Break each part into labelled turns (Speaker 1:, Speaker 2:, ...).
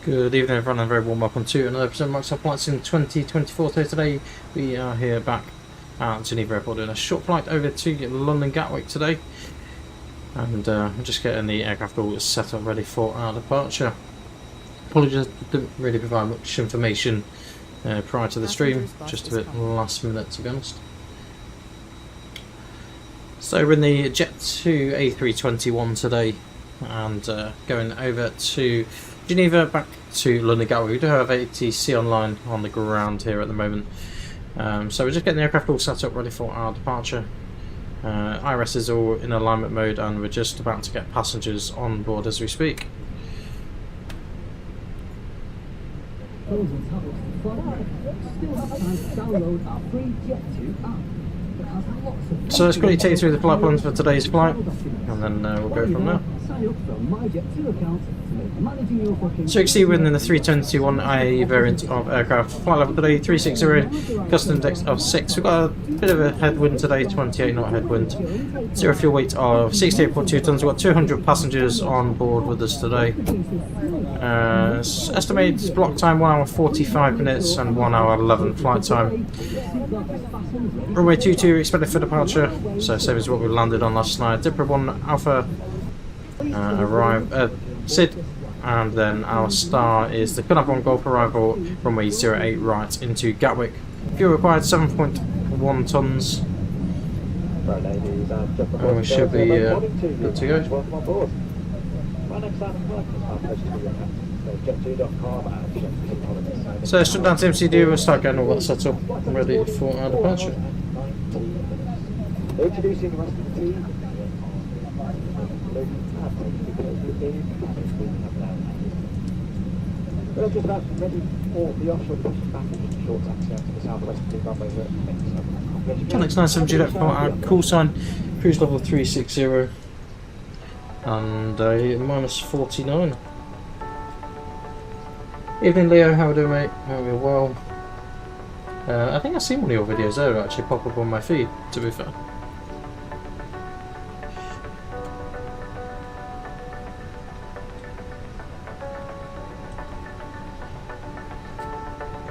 Speaker 1: Good evening everyone and very warm welcome to another episode of Microsoft Flights in 2024. So today we are here back at Geneva Airport doing a short flight over to London Gatwick today. And I'm just getting the aircraft all set up ready for our departure. Apologies, didn't really provide much information prior to the stream, just a bit last minute to be honest. So we're in the Jet2 A321 today and going over to Geneva back to London Gatwick. We do have ATC online on the ground here at the moment, so we're just getting the aircraft all set up ready for our departure. IRS is all in alignment mode and we're just about to get passengers on board as we speak.
Speaker 2: Still have time to download our free Jet2 app.
Speaker 1: So let's quickly take you through the flight plans for today's flight and then we'll go from there. So you can see we're in the 321 IA variant of aircraft. Flight level today 360, custom index of 6. We've got a bit of a headwind today, 28 knot headwind. Zero fuel weight of 68.2 tons. We've got 200 passengers on board with us today. Estimated block time 1 hour 45 minutes and 1 hour 11 flight time. Runway 22 expected for departure, so same as what we landed on last night. Dipper 1 Alpha SID, and then our star is the Gunner 1 Golf arrival, runway 08 right into Gatwick. Fuel required 7.1 tons. And we should be good to go. So straight down to MCD, we'll start getting all that set up and ready for our departure.
Speaker 3: Introducing the rest of the team. We're just about ready for the offshore departure back in short taxi out to the southwest of the runway.
Speaker 1: Alex 970 for our call sign, cruise level 360 and a minus 49. Evening Leo, how are we doing mate? How are we? Well, I think I've seen one of your videos there actually pop up on my feed, to be fair.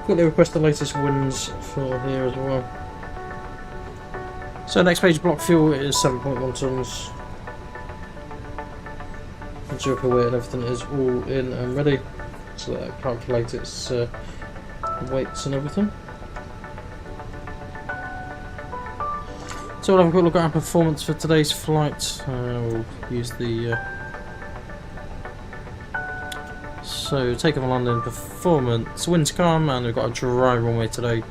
Speaker 1: Quickly request the latest winds for here as well. So next page, block fuel is 7.1 tons. Zero fuel weight and everything is all in and ready. So that calculates its weights and everything. So we'll have a quick look at our performance for today's flight. We'll use the so take off and landing performance. Wind's calm and we've got a dry runway today.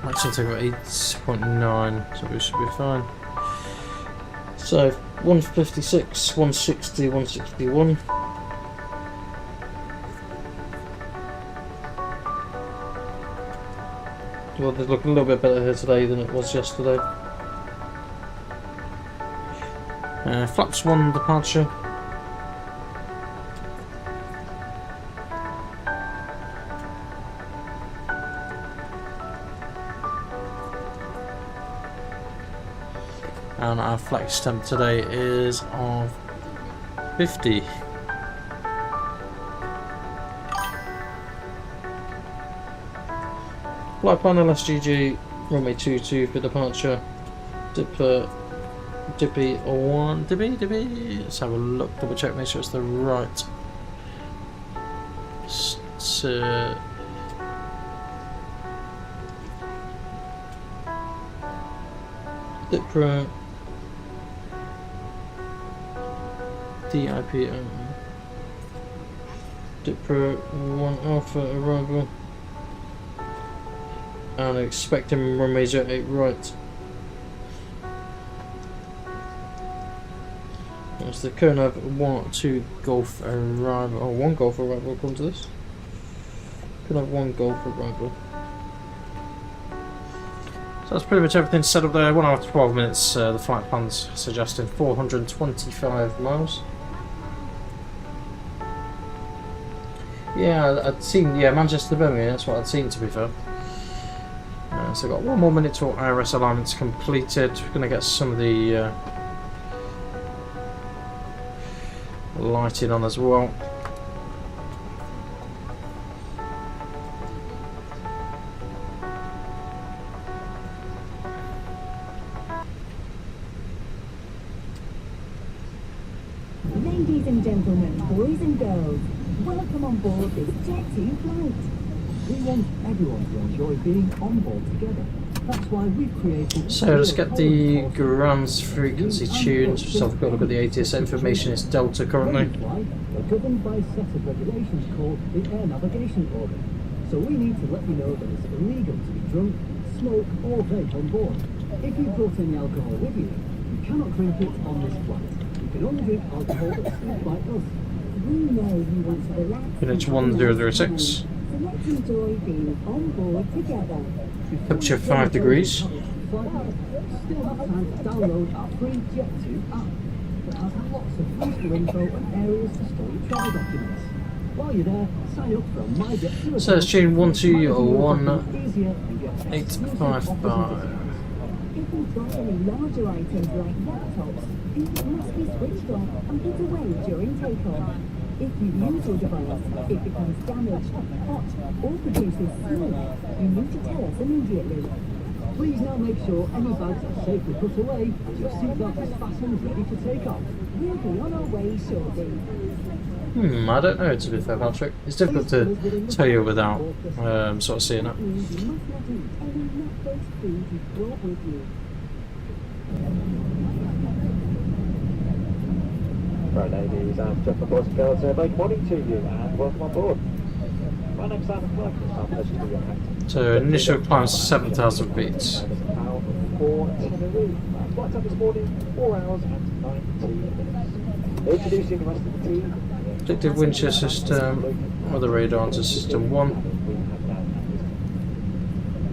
Speaker 1: Maximum take about 8.9, so we should be fine. So 156, 160, 161. Well, they look a little bit better here today than it was yesterday. Flaps 1 departure. And our flex temp today is of 50. Flight plan LSGG, runway 22 for departure. Dippy 1, Dippy. Let's have a look, double check, make sure it's the right. Dipper. DIP. Dipper 1 Alpha arrival. And expecting runway 08 right. That's the Geneva 1-2 Golf arrival. Oh, 1 Golf arrival according to this. Geneva 1 Golf arrival. So that's pretty much everything set up there. 1 hour 12 minutes. The flight plan's suggesting 425 miles. Yeah, I'd seen, Manchester to Birmingham, that's what I'd seen to be fair. So I've got 1 more minute till IRS alignment's completed. We're going to get some of the lighting on as well.
Speaker 4: Ladies and gentlemen, boys and girls, welcome on board this Jet2 flight.
Speaker 2: We want everyone to enjoy being on board together. That's why we've created...
Speaker 1: So let's get the ground frequency tuned. So I've got to look at the ATS information. It's Delta currently.
Speaker 2: We're governed by a set of regulations called the Air Navigation Order. So we need to let you know that it's illegal to be drunk, smoke or vape on board. If you brought any alcohol with you, you cannot drink it on this flight. You can only drink alcohol that's made by us.
Speaker 4: We know you want to relax.
Speaker 1: Unit 1006.
Speaker 4: So let's enjoy being on board together.
Speaker 1: Temperature 5 degrees.
Speaker 2: Still have time to download our free Jet2 app that has lots of useful info and areas to store your travel documents. While you're there, sign up from my Jet2.
Speaker 1: So let's tune 121
Speaker 2: easier and get
Speaker 1: 855.
Speaker 4: If you brought any larger items like laptops, these must be switched off and put away during takeoff. If you use your device, it becomes damaged, hot, or produces smoke, you need to tell us immediately.
Speaker 2: Please now make sure any bags are safely put away and your seatbelt is fastened ready for takeoff.
Speaker 4: We'll be on our way shortly.
Speaker 1: I don't know, to be fair, Patrick. It's difficult to tell you without sort of seeing it.
Speaker 4: You must not eat any leftover food you brought with you.
Speaker 3: Right, ladies and gentlemen, boys and girls, very good morning to you and welcome on board. My name's Simon Clark and it's my pleasure to be your captain.
Speaker 1: So initial climb 7,000 feet.
Speaker 3: For Tenerife. Flight time this morning, 4 hours and 19 minutes. Introducing the rest of the team.
Speaker 1: Predictive wind shear system, weather radar onto system 1.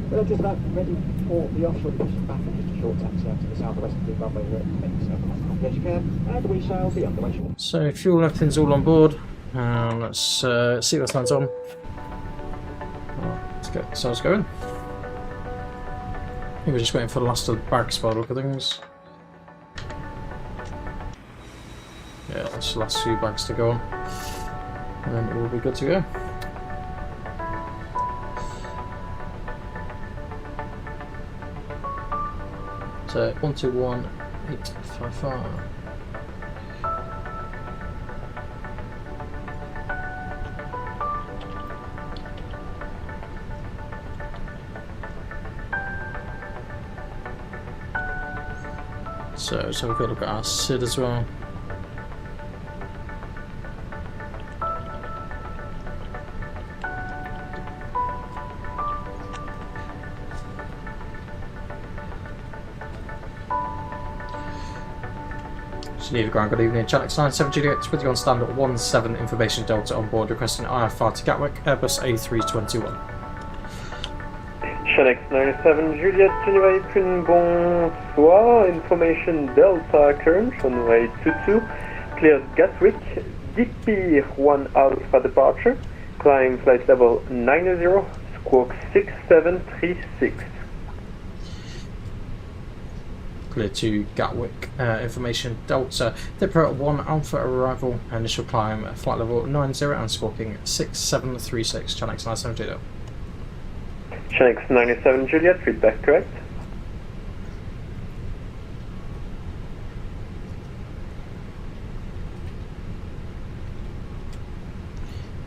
Speaker 3: We're just about ready for the offshore division back in just a short taxi out to the southwest of the runway here at Mix. As you can, and we shall be underway shortly.
Speaker 1: So fuel, everything's all on board. Let's see what stands on. Let's get ourselves going. I think we're just waiting for the last of the bags by the look of things. Yeah, that's the last few bags to go on. And then it will be good to go. So 121855. So we've got to look at our SID as well. Geneva Ground, good evening. Channel 97 Juliet with you on standard 17 information Delta on board, requesting IFR to Gatwick, Airbus A321.
Speaker 5: Channel 97 Juliet, Geneva Airport, bonsoir. Information Delta current, runway 22, cleared Gatwick, DP 1 Alpha departure, climb flight level 90, squawk 6736.
Speaker 1: Clear to Gatwick, information Delta, Dipper 1 Alpha arrival, initial climb, flight level 90 and squawking 6736, Channel 97 Juliet.
Speaker 5: Channel 97 Juliet, feedback correct.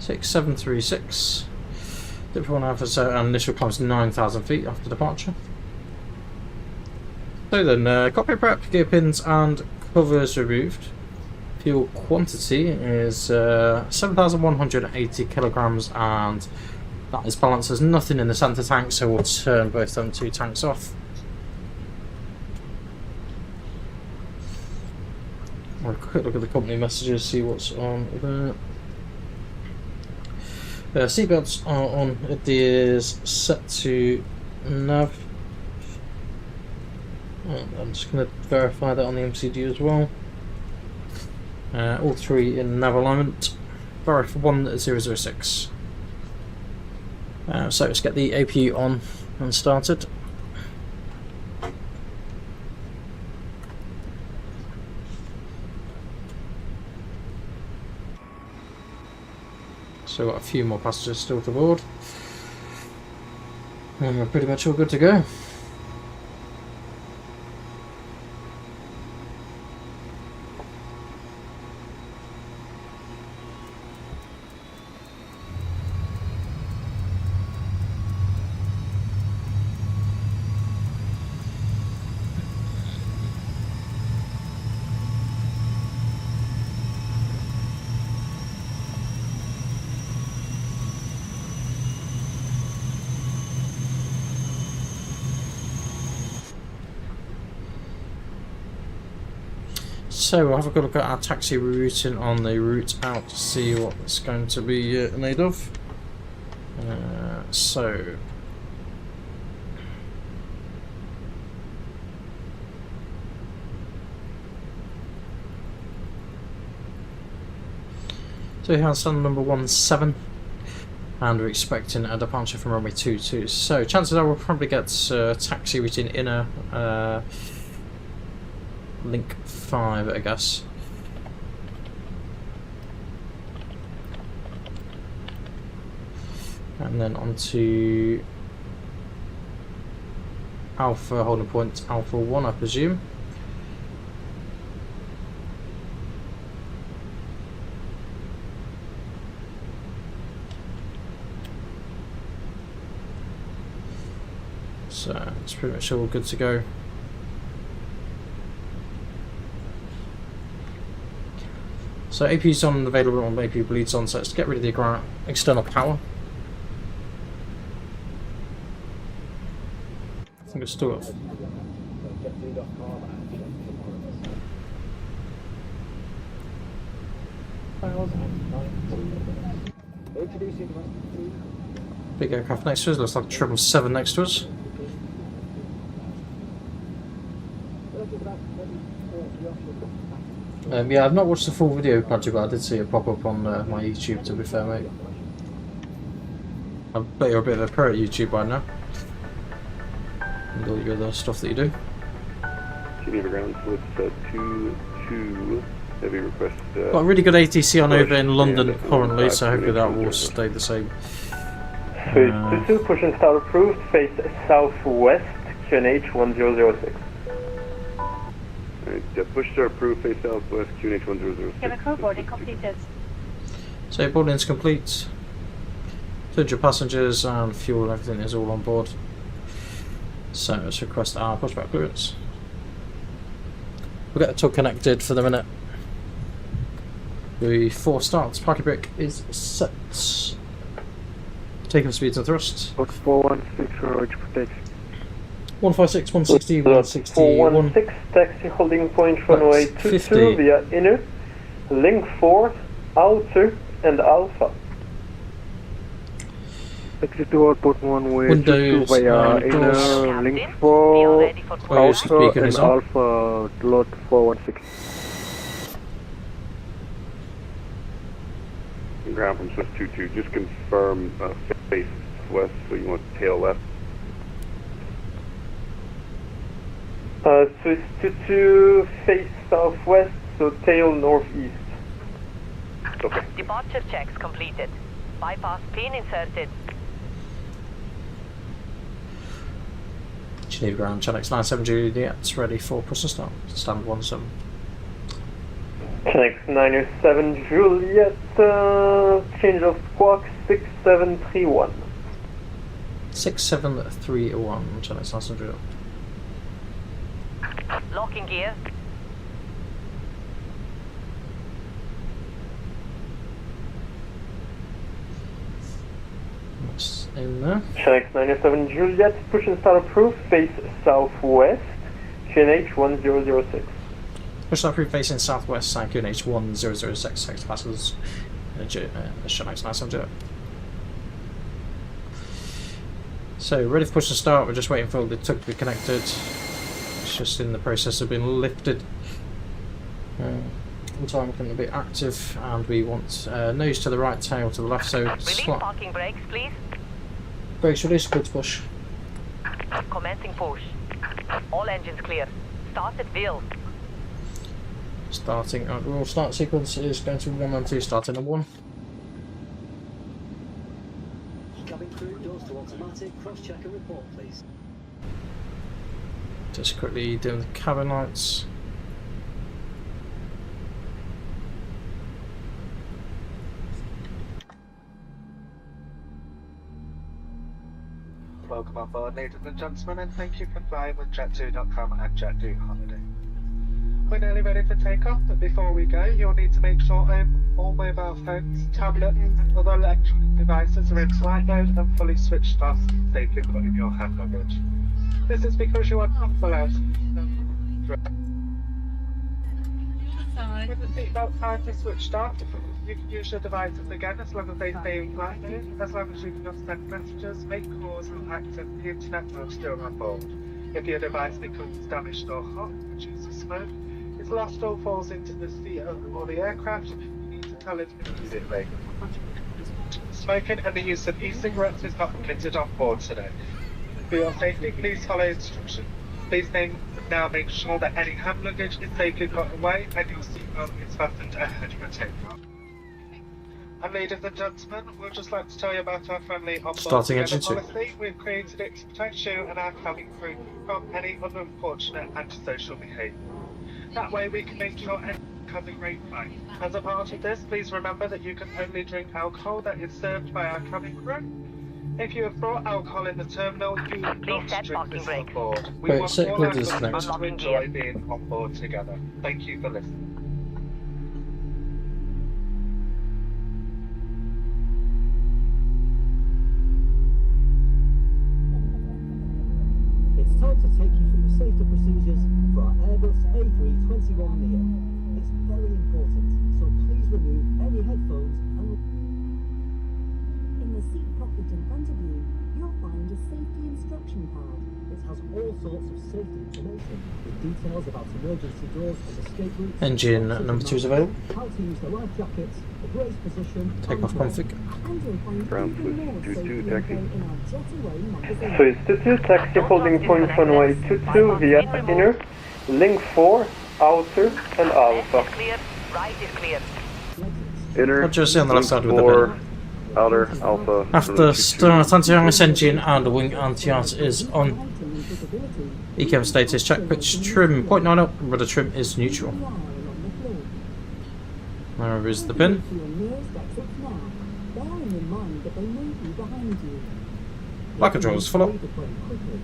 Speaker 1: Six 736. Dipper 1 Alpha, so initial climb is 9,000 feet after departure. So then, cockpit prep, gear pins and covers removed. Fuel quantity is 7,180 kilograms, and that is balanced. There's nothing in the centre tank, so we'll turn both them two tanks off. I'll quick look at the company messages, see what's on there. Seatbelts are on. It is set to nav. I'm just going to verify that on the MCD as well. All three in nav alignment. Verify 1006. So let's get the APU on and started. So we've got a few more passengers still to board. And we're pretty much all good to go. So we'll have a good look at our taxi routing on the route out to see what it's going to be made of. So we have stand number 17 and we're expecting a departure from runway 22. So chances are we'll probably get taxi routing inner link 5, I guess. And then onto Alpha holding point Alpha 1, I presume. So it's pretty much all good to go. So AP's on, available on AP bleeds on, so let's get rid of the external power. I think it's still got big aircraft next to us, looks like 777 next to us. Yeah, I've not watched the full video, Patrick, but I did see it pop up on my YouTube, to be fair, mate. I bet you're a bit of a pro at YouTube by now. And all your other stuff that you do.
Speaker 5: Geneva ground, so it's 2-2. Heavy request.
Speaker 1: Got a really good ATC on over in London currently, so hopefully that will stay the same.
Speaker 5: So 2 push and start approved, face southwest, QNH 1006. Alright, push start approved, face southwest, QNH 1006.
Speaker 6: Chemical boarding completed.
Speaker 1: So boarding's complete. 200 passengers and fuel and everything is all on board. So let's request our pushback clearance. We'll get the tug connected for the minute. The 4 starts, parking brake is set. Taking speeds and thrust.
Speaker 3: 416 Roger protection.
Speaker 1: 156, 160, 161.
Speaker 5: 416, taxi holding point runway 22
Speaker 1: 50.
Speaker 5: via inner, link 4, outer and alpha.
Speaker 3: Exit to airport 1 way
Speaker 1: Windows
Speaker 3: 22 via
Speaker 1: and
Speaker 3: inner,
Speaker 6: doors.
Speaker 3: link 4,
Speaker 1: Close the
Speaker 3: outer
Speaker 1: beacon
Speaker 3: and
Speaker 1: is on.
Speaker 3: alpha, lot 416.
Speaker 5: Ground from Swiss 22, just confirm face west, so you want tail left. Swiss 22, face southwest, so tail northeast. Okay.
Speaker 6: Departure checks completed. Bypass pin inserted.
Speaker 1: Geneva ground, Chenix 97 Juliet, ready for push and start. Stand 17.
Speaker 5: Connect 907 Juliet, change of squawk 6731.
Speaker 1: 6731, Chenix 97 Juliet.
Speaker 6: Locking gear.
Speaker 1: That's in there.
Speaker 5: Connect 907 Juliet, push and start approved, face southwest, QNH 1006.
Speaker 1: Push start approved facing southwest, QNH 1006, 6 passengers. Chenix 97 Juliet. So, ready for push and start, we're just waiting for the tug to be connected. It's just in the process of being lifted. Time can be active, and we want nose to the right, tail to the left, so
Speaker 6: Release parking brakes, please.
Speaker 1: brakes release, good to push.
Speaker 6: Commencing push. All engines clear. Start at wheel.
Speaker 1: Starting, roll start sequence is going to be 1 and 2, starting at 1.
Speaker 2: Automatic cross-check and report, please.
Speaker 1: Just quickly doing the cabin lights.
Speaker 3: Welcome on board, ladies and gentlemen, and thank you for flying with Jet2.com and Jet2 Holiday. We're nearly ready to take off, but before we go, you'll need to make sure all mobile phones, tablets, and other electronic devices are in flight mode and fully switched off, safely put in your hand luggage. This is because you are not allowed to With the seatbelt signs are switched off, you can use your devices again as long as they stay in flight mode, as long as you can just send messages, make calls, and access the internet while still on board. If your device becomes damaged or hot, produces smoke, is lost or falls into the sea or the aircraft, you need to tell it immediately. Smoking and the use of e-cigarettes is not permitted on board today. For your safety, please follow instructions. Please now make sure that any hand luggage is safely put away and your seatbelt is fastened ahead of your takeoff. And ladies and gentlemen, we'd just like to tell you about our friendly onboard
Speaker 1: Starting
Speaker 3: together
Speaker 1: engine 2.
Speaker 3: policy. We've created it to protect you and our cabin crew from any unfortunate antisocial behaviour. That way we can make sure everyone has a great flight. As a part of this, please remember that you can only drink alcohol that is served by our cabin crew. If you have brought alcohol in the terminal, you will not
Speaker 6: set
Speaker 3: drink
Speaker 6: parking
Speaker 3: this
Speaker 6: brake.
Speaker 3: on board. We
Speaker 1: Wait,
Speaker 3: want
Speaker 1: set
Speaker 3: all
Speaker 1: clear
Speaker 3: our
Speaker 1: to disconnect.
Speaker 3: customers to
Speaker 6: Unlocking
Speaker 3: enjoy
Speaker 6: gear.
Speaker 3: being on board together. Thank you for listening.
Speaker 2: It's time to take you through the safety procedures for our Airbus A321 Neo. It's very important, so please remove any headphones and...
Speaker 4: In the seat pocket in front of you, you'll find a safety instruction card.
Speaker 2: It has all sorts of safety information, with details about emergency doors and escape routes.
Speaker 1: Engine number 2 is available.
Speaker 2: How to use the life jackets, the brace position...
Speaker 1: Take off config.
Speaker 4: And you'll find
Speaker 5: Ground
Speaker 4: even
Speaker 5: switch,
Speaker 4: more
Speaker 5: 22
Speaker 4: safety
Speaker 5: taxi.
Speaker 4: info in our Jet2 magazine.
Speaker 5: So it's 22 taxi holding point runway 22 via inner, link 4, outer and alpha.
Speaker 6: Left is clear, right is clear.
Speaker 5: Inner,
Speaker 1: Roger, see on the left side with the
Speaker 5: 4, outer, alpha.
Speaker 1: After start anti-ice engine and wing anti-ice is on.
Speaker 4: Lighting and visibility.
Speaker 1: ECAM status, check pitch trim 0.9 up, rudder trim is neutral.
Speaker 4: We are along the floor.
Speaker 1: There is the pin.
Speaker 4: To your nearest exit now, bearing in mind that they may be behind you.
Speaker 1: Light controls full up,
Speaker 2: Leave the plane quickly.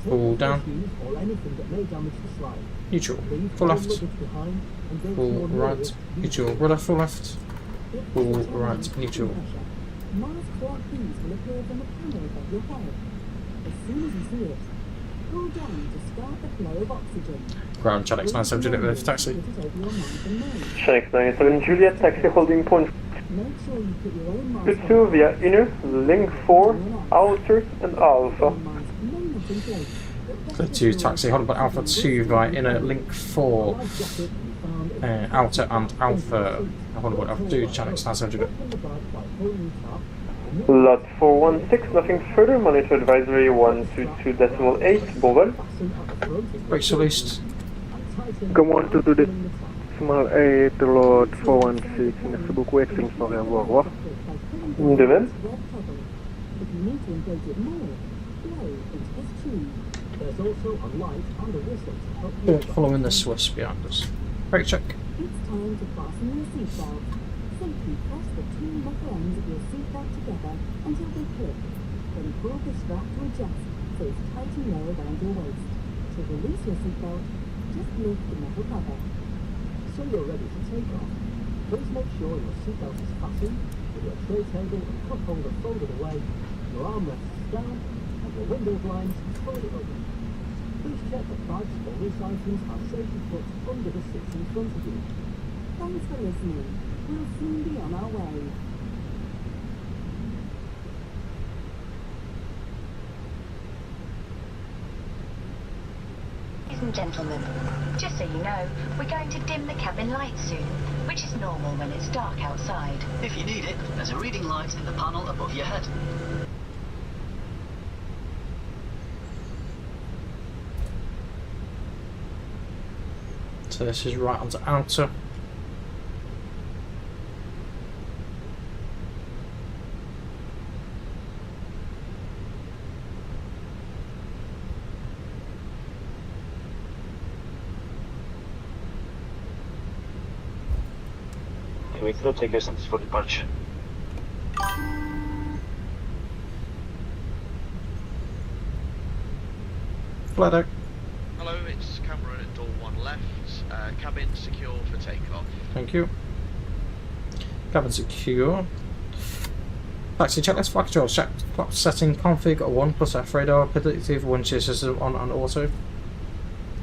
Speaker 2: Take
Speaker 1: full
Speaker 2: off
Speaker 1: down,
Speaker 2: fuse or anything that may damage the slide.
Speaker 1: neutral,
Speaker 2: Leave
Speaker 1: full
Speaker 2: all
Speaker 1: left,
Speaker 2: luggage behind and go to
Speaker 1: full
Speaker 2: your
Speaker 1: right,
Speaker 2: nearest
Speaker 1: neutral, rudder full left, full right, neutral.
Speaker 4: Masks like these will appear from the panel above your head. As soon as you see it, pull down to start the flow of oxygen.
Speaker 1: Ground Channel 970 with taxi.
Speaker 4: Put it over your mouth and nose.
Speaker 5: Channel 97 Juliet taxi holding point
Speaker 4: Make sure you put your own mask
Speaker 5: 22
Speaker 4: on.
Speaker 5: via inner, link 4, outer and alpha.
Speaker 4: Your mask may not in place, but
Speaker 1: Clear to taxi, hold by Alpha 2 via inner, link 4,
Speaker 2: Life jacket can be found in
Speaker 1: outer and Alpha. Hold by Alpha 2, Channel 970.
Speaker 2: Open the bag by pulling the tab.
Speaker 5: Lot 416, nothing further, monitor advisory 122.8, Bovel.
Speaker 2: Fasten at the front as
Speaker 1: Brakes released.
Speaker 2: tighten.
Speaker 7: Come on to the small 8 Lord 416, merci beaucoup, excellente soirée, au revoir.
Speaker 5: De même.
Speaker 4: If you need to engage it more, blow into this tube.
Speaker 2: There's also a light and a whistle to help you.
Speaker 1: Following the Swiss behind us. Brake check.
Speaker 4: It's time to fasten your seatbelt. Safely press the two upper ends of your seatbelt together until they click. Then pull the strap to adjust so it's tight and low around your waist. To release your seatbelt, just lift the metal cover.
Speaker 2: So you're ready to take off. Please make sure your seatbelt is fastened with your tray table and cup holder folded away, your armrests down, and your window blinds folded open. Please check that bags or loose items are safely put under the seats in front of you.
Speaker 4: Thanks for listening. We'll soon be on our way.
Speaker 8: Ladies and gentlemen, just so you know, we're going to dim the cabin lights soon, which is normal when it's dark outside.
Speaker 9: If you need it, there's a reading light in the panel above your head.
Speaker 1: So this is right onto outer.
Speaker 10: Gatwick, no take us for departure.
Speaker 1: Flat out.
Speaker 11: Hello, it's Cameron at door 1 left. Cabin secure for takeoff.
Speaker 1: Thank you. Cabin secure. Taxi checklist, flight control, check clock setting, config 1 plus F radar, predictive wind shear system on and auto.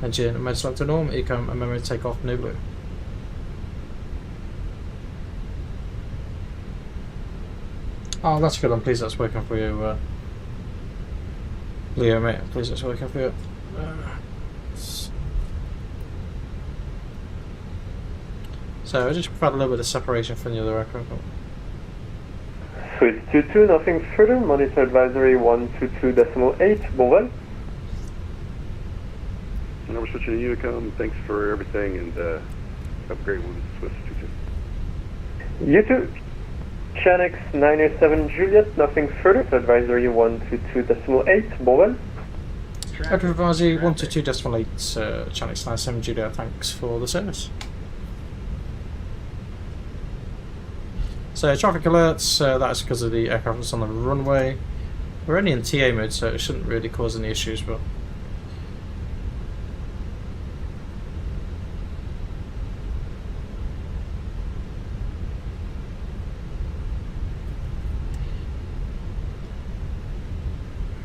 Speaker 1: Engine mode select to norm, ecom and memory takeoff, no blue. Oh, that's good. I'm pleased that's working for you, Leo, mate. I'm pleased that's working for you. So I just provide a little bit of separation from the other aircraft.
Speaker 5: Swiss 22, nothing further. Monitor advisory 122.8. Bon vol.
Speaker 7: Now we're switching to Unicom. Thanks for everything, and have a great one, Swiss 22.
Speaker 5: You too. Chanex 907 Juliet, nothing further. Advisory 122.8. Bon vol.
Speaker 1: Advisory 122.8. Chanex 907 Juliet. Thanks for the service. So traffic alerts, that's because of the aircraft that's on the runway. We're only in TA mode, so it shouldn't really cause any issues, but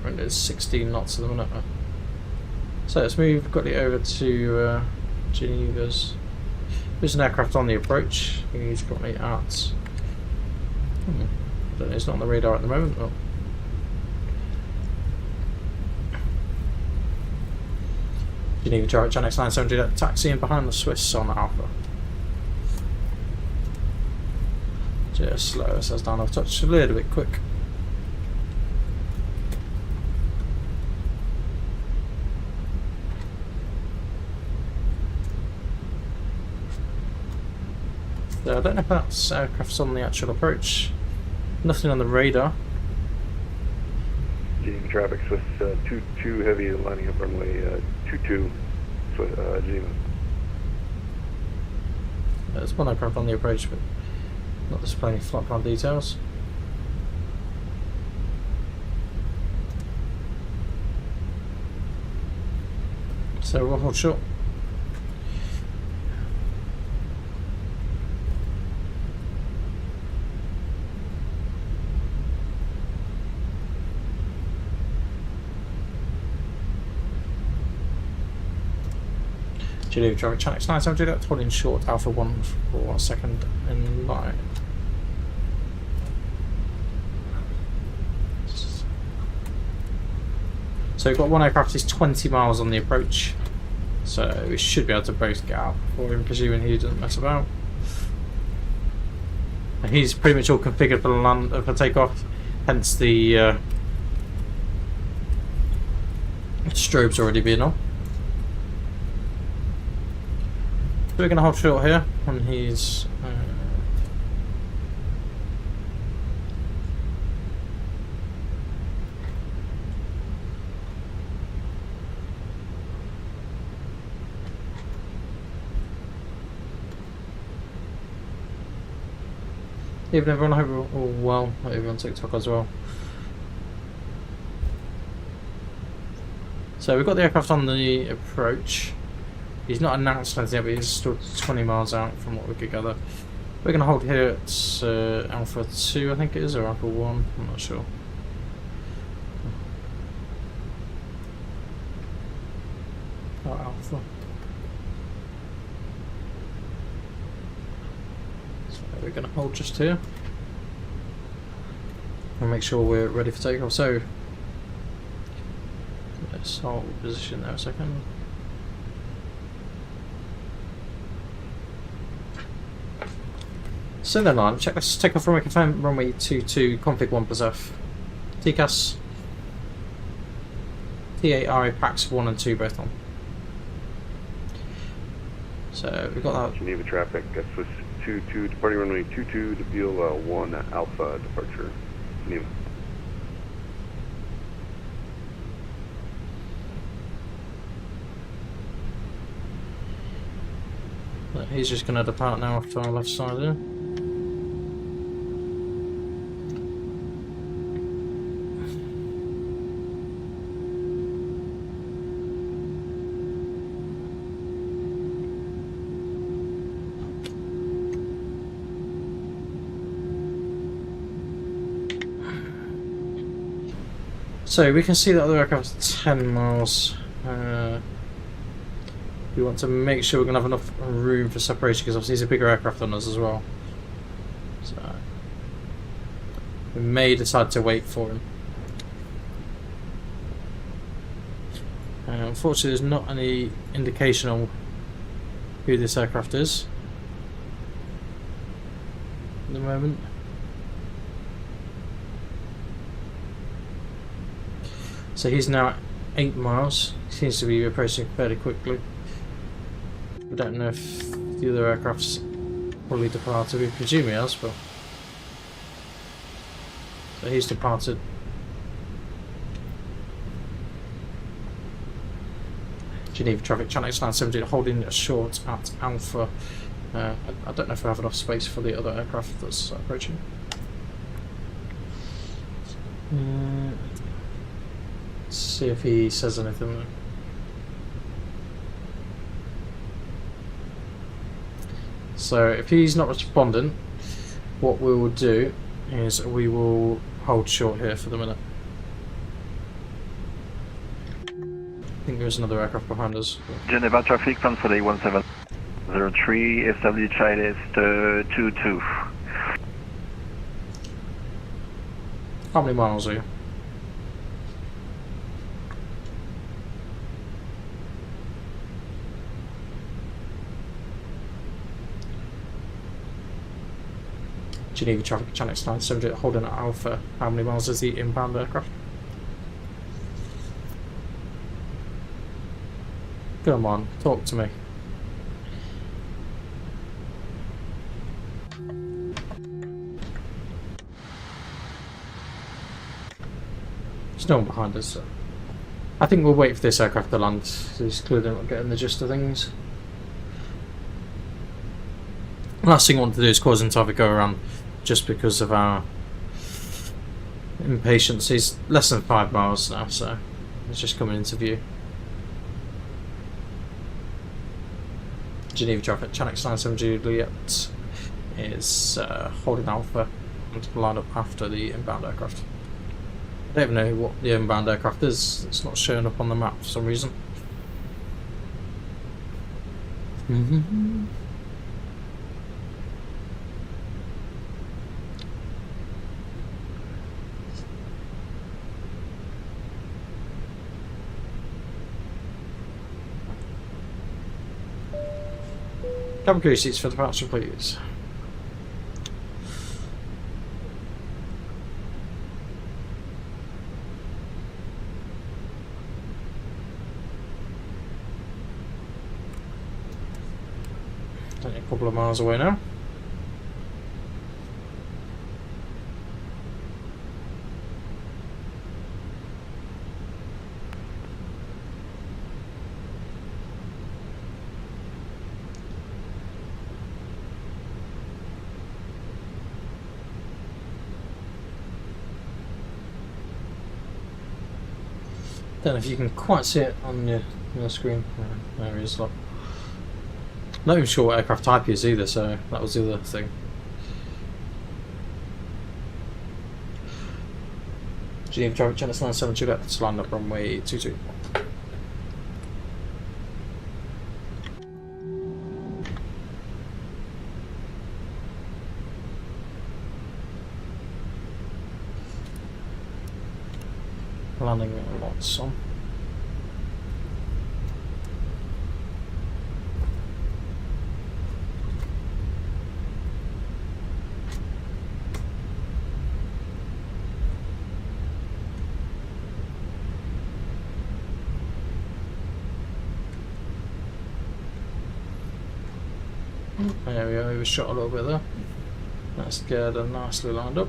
Speaker 1: it's 16 knots at the minute. So let's move quickly over to Geneva's. There's an aircraft on the approach. He's currently at. Don't know, it's not on the radar at the moment. Oh. Geneva Charge Chanex 970 taxiing behind the Swiss on Alpha. Just slow us down off touch a little bit quick. So I don't know if that's aircraft's on the actual approach. Nothing on the radar.
Speaker 7: Geneva traffic, Swiss 22 heavy lining up runway 22, Geneva.
Speaker 1: There's one aircraft on the approach, but not displaying flight plan details. So we'll hold short. Geneva traffic Chanex 970, that's holding short Alpha 1 for a second in line. So we've got one aircraft is 20 miles on the approach, so we should be able to both get out for him, presuming he doesn't mess about. And he's pretty much all configured for land for takeoff, hence the strobes already being on. So we're going to hold short here when he's evening everyone, I hope you're all well. I hope you're on TikTok as well. So we've got the aircraft on the approach. He's not announced anything yet, but he's still 20 miles out from what we could gather. We're going to hold here at Alpha 2, I think it is, or Alpha 1, I'm not sure. Oh, Alpha. So we're going to hold just here. And make sure we're ready for takeoff. So, let's hold position there a second. So then on, check, let's take off runway confirm, runway 22, config 1 plus F. TCAS, TARA packs 1 and 2 both on. So we've got that.
Speaker 7: Geneva traffic, Swiss 22, departing runway 22 to Beal 1 Alpha departure, Geneva.
Speaker 1: He's just going to depart now off to our left side here. So we can see that other aircraft is 10 miles. We want to make sure we're going to have enough room for separation because obviously he's a bigger aircraft than us as well. So we may decide to wait for him. Unfortunately, there's not any indication on who this aircraft is at the moment. So he's now at 8 miles. Seems to be approaching fairly quickly. I don't know if the other aircraft's fully departed. We presume he has, but so he's departed. Geneva traffic, channel 970, holding short at Alpha. I don't know if we have enough space for the other aircraft that's approaching. Let's see if he says anything. So if he's not responding, what we will do is we will hold short here for the minute. I think there's another aircraft behind us.
Speaker 5: Geneva traffic, transfer day 1703, establish ILS 22.
Speaker 1: How many miles are you? Geneva traffic, channel 970, holding at Alpha. How many miles is the inbound aircraft? Come on, talk to me. There's no one behind us. So I think we'll wait for this aircraft to land. He's clearly not getting the gist of things. Last thing I want to do is cause him to have a go around just because of our impatience. He's less than 5 miles now, so it's just coming into view. Geneva traffic, channel 970 Juliet is holding Alpha and to line up after the inbound aircraft. I don't even know what the inbound aircraft is. It's not showing up on the map for some reason. Cabin crew seats for departure, please. Only a couple of miles away now. Don't know if you can quite see it on your screen. There he is. Like, not even sure what aircraft type he is either, so that was the other thing. Geneva traffic, channel 970 Juliet, let's land up runway 22. Landing lots on. There we go, we shot a little bit there. That's good and nicely lined up.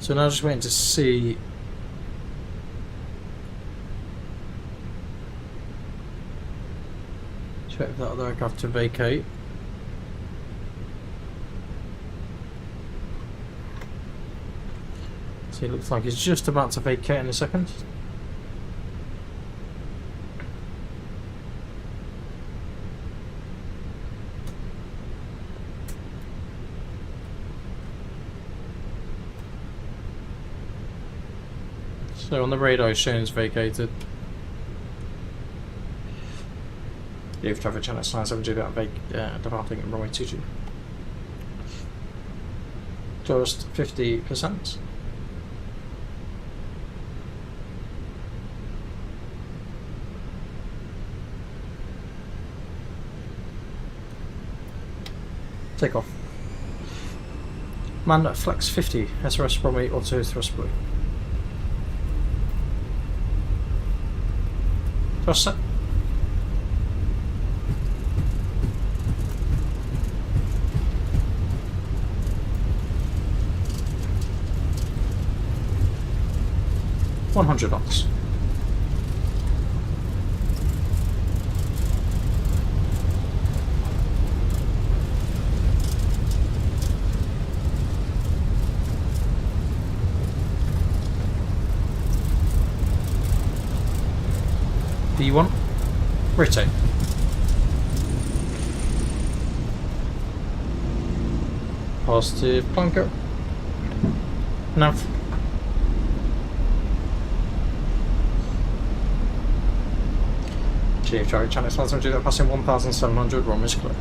Speaker 1: So now just waiting to see check that other aircraft to vacate. So it looks like he's just about to vacate in a second. So on the radar, shown as vacated. Leave traffic channel 970 that departing runway 22. Just 50%. Take off. Man flex 50, SRS runway auto thrust blue. Thrust set. $100. V1, rotate. Positive planker. Nav. Chief traffic channel 970 passing 1,700, runway is clear.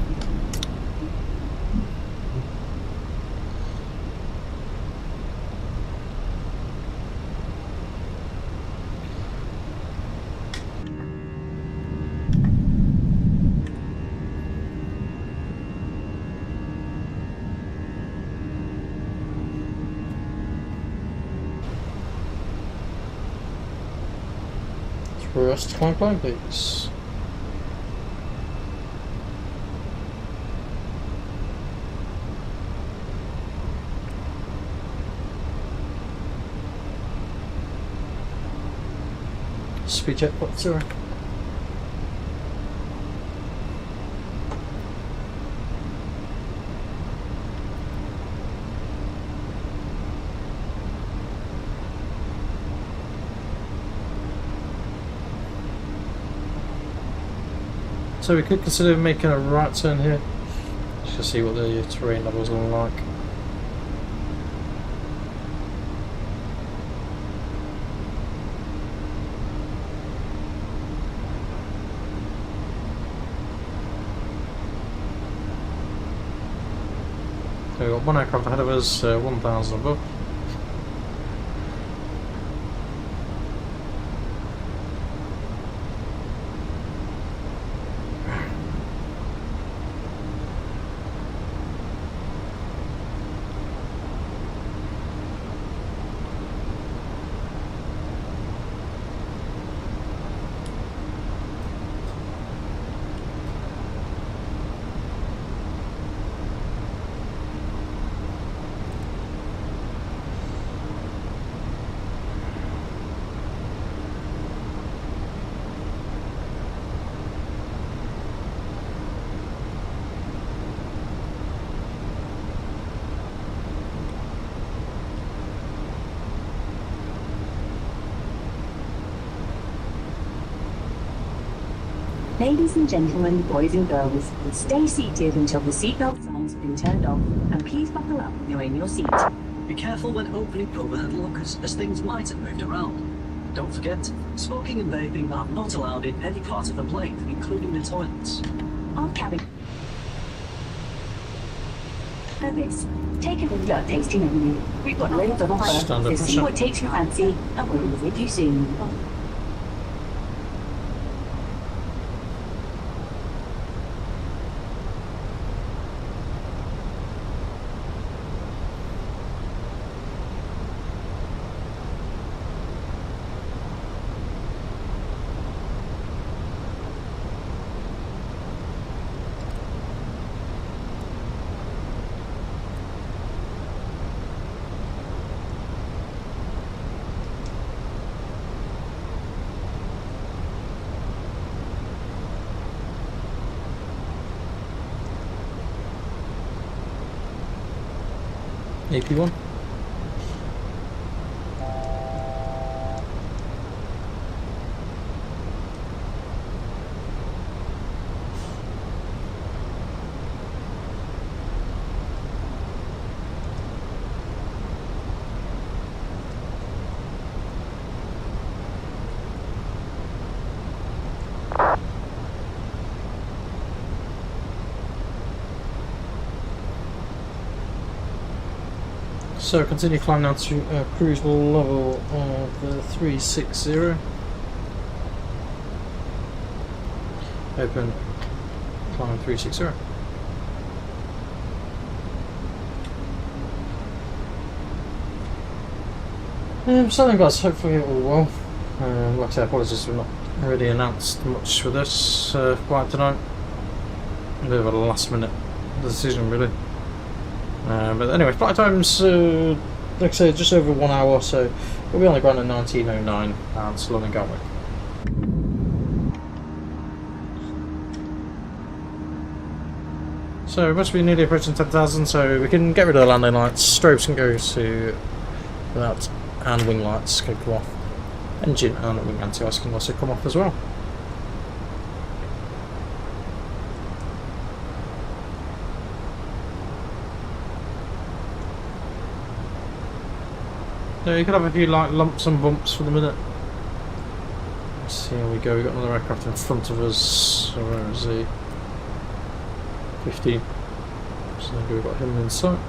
Speaker 1: Thrust climb, please. Speed check, what's zero? So we could consider making a right turn here, just to see what the terrain levels are like. So we've got one aircraft ahead of us, 1,000 above.
Speaker 4: Ladies and gentlemen, boys and girls, stay seated until the seatbelt signs have been turned off, and please buckle up when you're in your seat.
Speaker 9: Be careful when opening overhead lockers, as things might have moved around. Don't forget, smoking and vaping are not allowed in any part of the plane, including the toilets.
Speaker 4: Our cabin service. Take a look at tasting menu. We've got loads of offers, so see what takes your fancy, and we'll be with you soon.
Speaker 1: AP1. So continue climb now to cruise level of the 360. Open climb 360. So then guys, hopefully it will well. Like I say, apologies we've not really announced much for this flight tonight. A bit of a last minute decision really. But anyway, flight time's like I say, just over 1 hour, so we'll be on the ground at 19:09 to London Gatwick. So we must be nearly approaching 10,000, so we can get rid of the landing lights, strobes can go to without, and wing lights can come off. Engine and wing anti-ice can also come off as well. So you could have a few like lumps and bumps for the minute. Let's see how we go. We've got another aircraft in front of us. So where is he? 15. So we've got him in sight.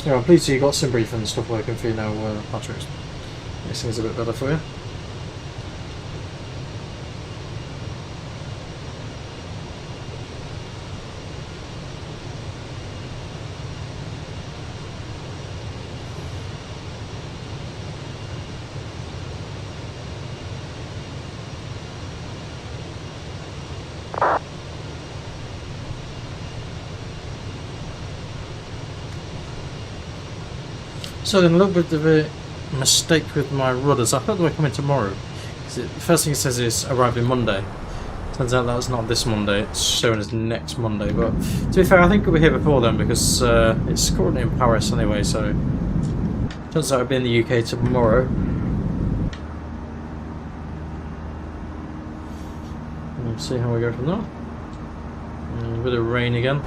Speaker 1: Yeah, I'm pleased you got some brief and stuff working for you now, Patrick. Makes things a bit better for you. So then a little bit of a mistake with my rudders. I thought they were coming tomorrow. The first thing it says is arriving Monday. Turns out that was not this Monday, it's showing as next Monday. But to be fair, I think we'll be here before then because it's currently in Paris anyway, so turns out I'll be in the UK tomorrow. We'll see how we go from there. A bit of rain again.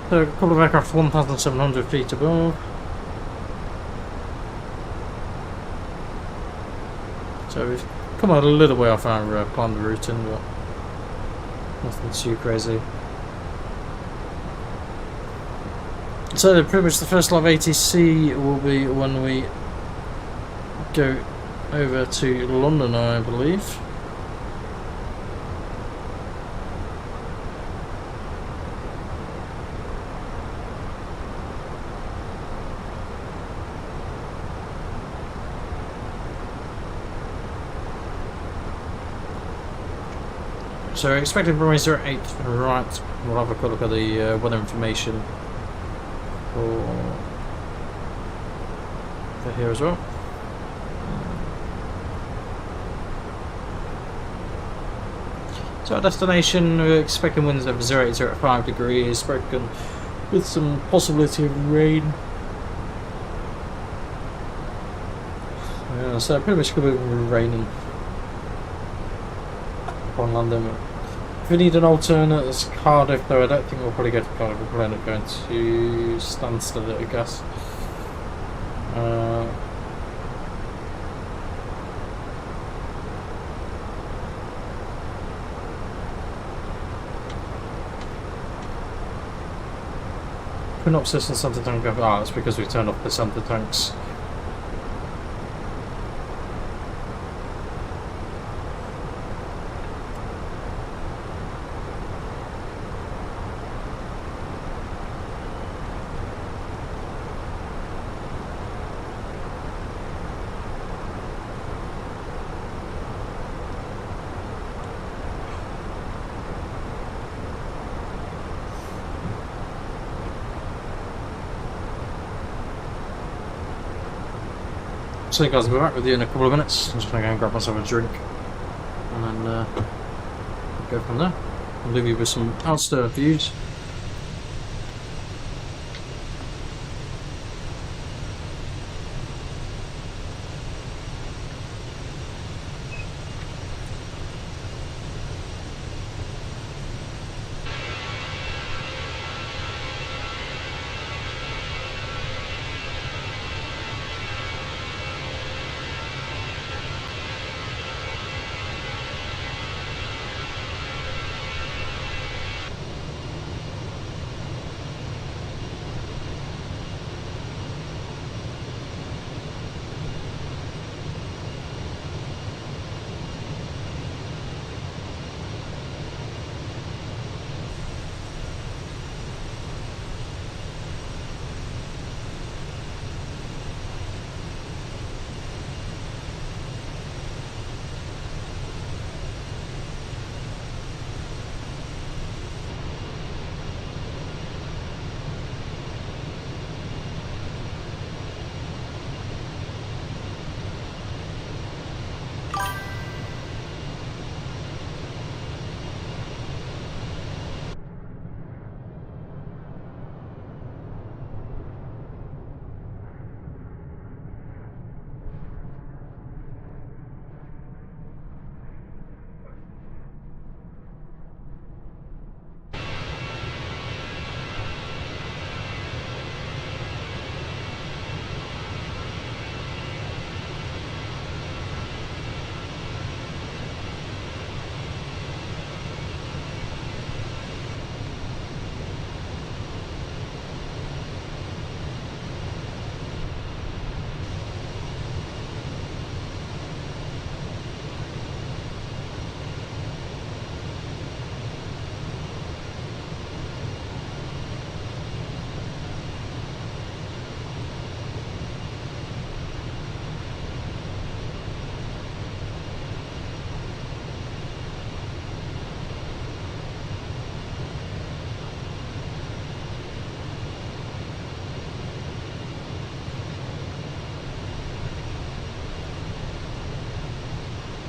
Speaker 1: So a couple of aircraft 1,700 feet above. So we've come out a little way off our planned routing, but nothing too crazy. So pretty much the first lot of ATC will be when we go over to London, I believe. So expected runway 08 right. We'll have a quick look at the weather information for here as well. So our destination, we're expecting winds of 08 to 5 degrees, spoken with some possibility of rain. So pretty much going to be raining upon landing. If we need an alternate, it's Cardiff, though I don't think we'll probably go to Cardiff. We'll probably end up going to Stansted, I guess. We're not assisting Santa Tank. Ah, it's because we turned off the Santa Tanks. So guys, I'll be back with you in a couple of minutes. I'm just going to go and grab myself a drink and then go from there. I'll leave you with some Ulster views.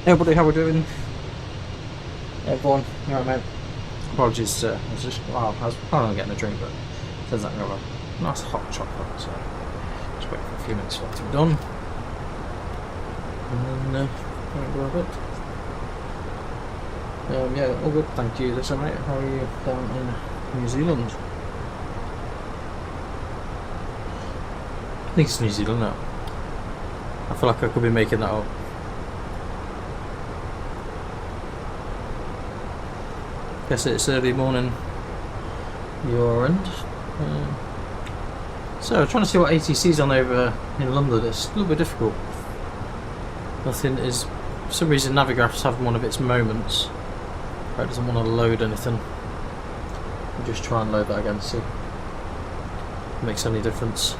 Speaker 1: Hey everybody, how we doing? Everyone, you alright mate? Apologies, I was planning on getting a drink, but it turns out I'm going to have a nice hot chocolate, so just wait for a few minutes for it to be done. And then, grab it. Yeah, all good, thank you. Listen mate, how are you down in New Zealand? I think it's New Zealand now. I feel like I could be making that up. Guess it's early morning your end. So I'm trying to see what ATC's on over in London. It's a little bit difficult. Nothing is, for some reason Navigraph's having one of its moments where it doesn't want to load anything. I'll just try and load that again, see if it makes any difference.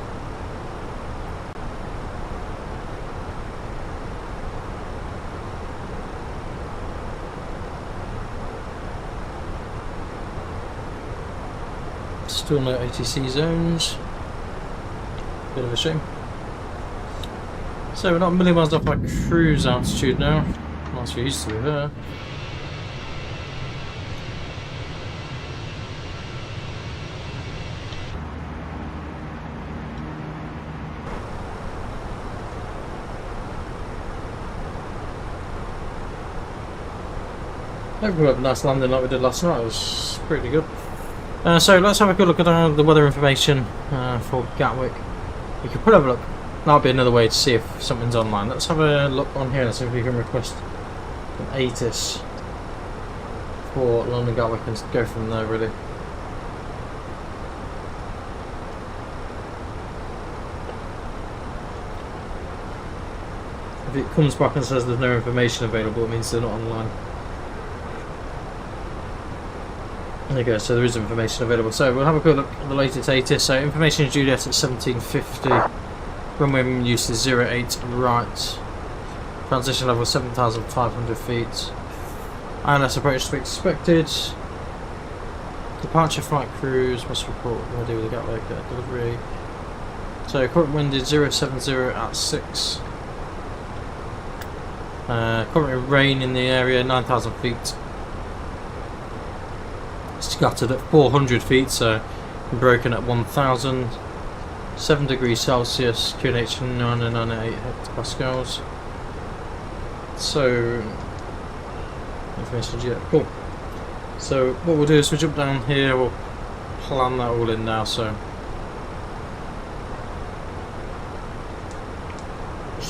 Speaker 1: Still no ATC zones. Bit of a shame. So we're not a million miles off our cruise altitude now. Nice, we used to be there. Hope we have a nice landing like we did last night. It was pretty good. So let's have a good look at the weather information for Gatwick. You could put up a look. That'll be another way to see if something's online. Let's have a look on here and see if we can request an ATIS for London Gatwick and go from there really. If it comes back and says there's no information available, it means they're not online. There you go, so there is information available. So we'll have a quick look at the latest ATIS. So information is Juliet at 1750. Runway use is 08 right. Transition level 7,500 feet. ILS approach to be expected. Departure flight crews must report ready with the Gatwick delivery. So current wind is 070 at 6. Currently rain in the area, 9,000 feet. Scattered at 400 feet, so broken at 1,000. 7 degrees Celsius, QNH 998 hectopascals. So, information jet, cool. So what we'll do is we'll jump down here, we'll plan that all in now. So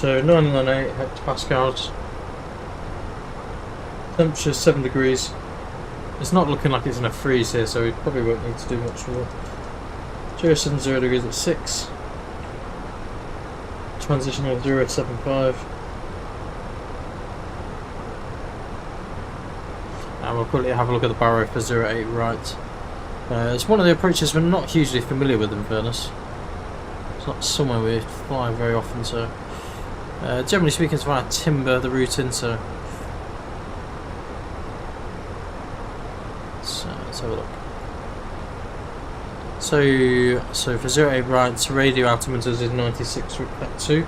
Speaker 1: 998 hectopascals. Temperature 7 degrees. It's not looking like it's going to freeze here, so we probably won't need to do much more. 070 degrees at 6. Transition of 075. And we'll quickly have a look at the barrow for 08 right. It's one of the approaches we're not hugely familiar with, in fairness. It's not somewhere we fly very often, so generally speaking it's via Timber, the routing, so let's have a look. So for 08 right, radio altimeters is 96 with Cat 2.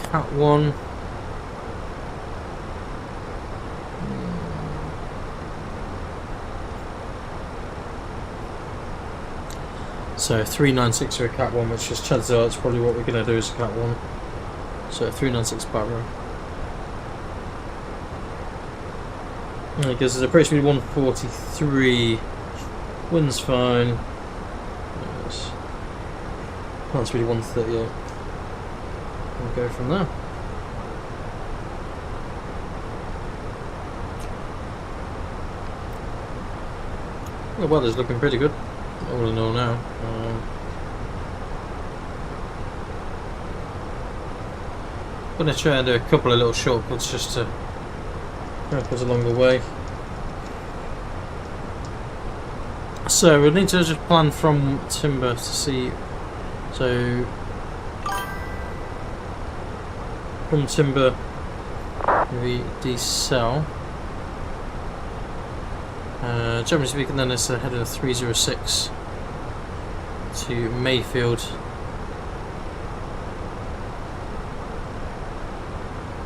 Speaker 1: Cat 1. So 396 for a Cat 1, which is chances are that's probably what we're going to do as a Cat 1. So 396 barrow. Because there's approach speed 143. Wind's fine. Yes. Land speed 138. We'll go from there. The weather's looking pretty good, all in all now. I'm going to try and do a couple of little shortcuts just to help us along the way. So we need to just plan from Timber to see. So from Timber we decel. Generally speaking, then it's heading of 306 to Mayfield.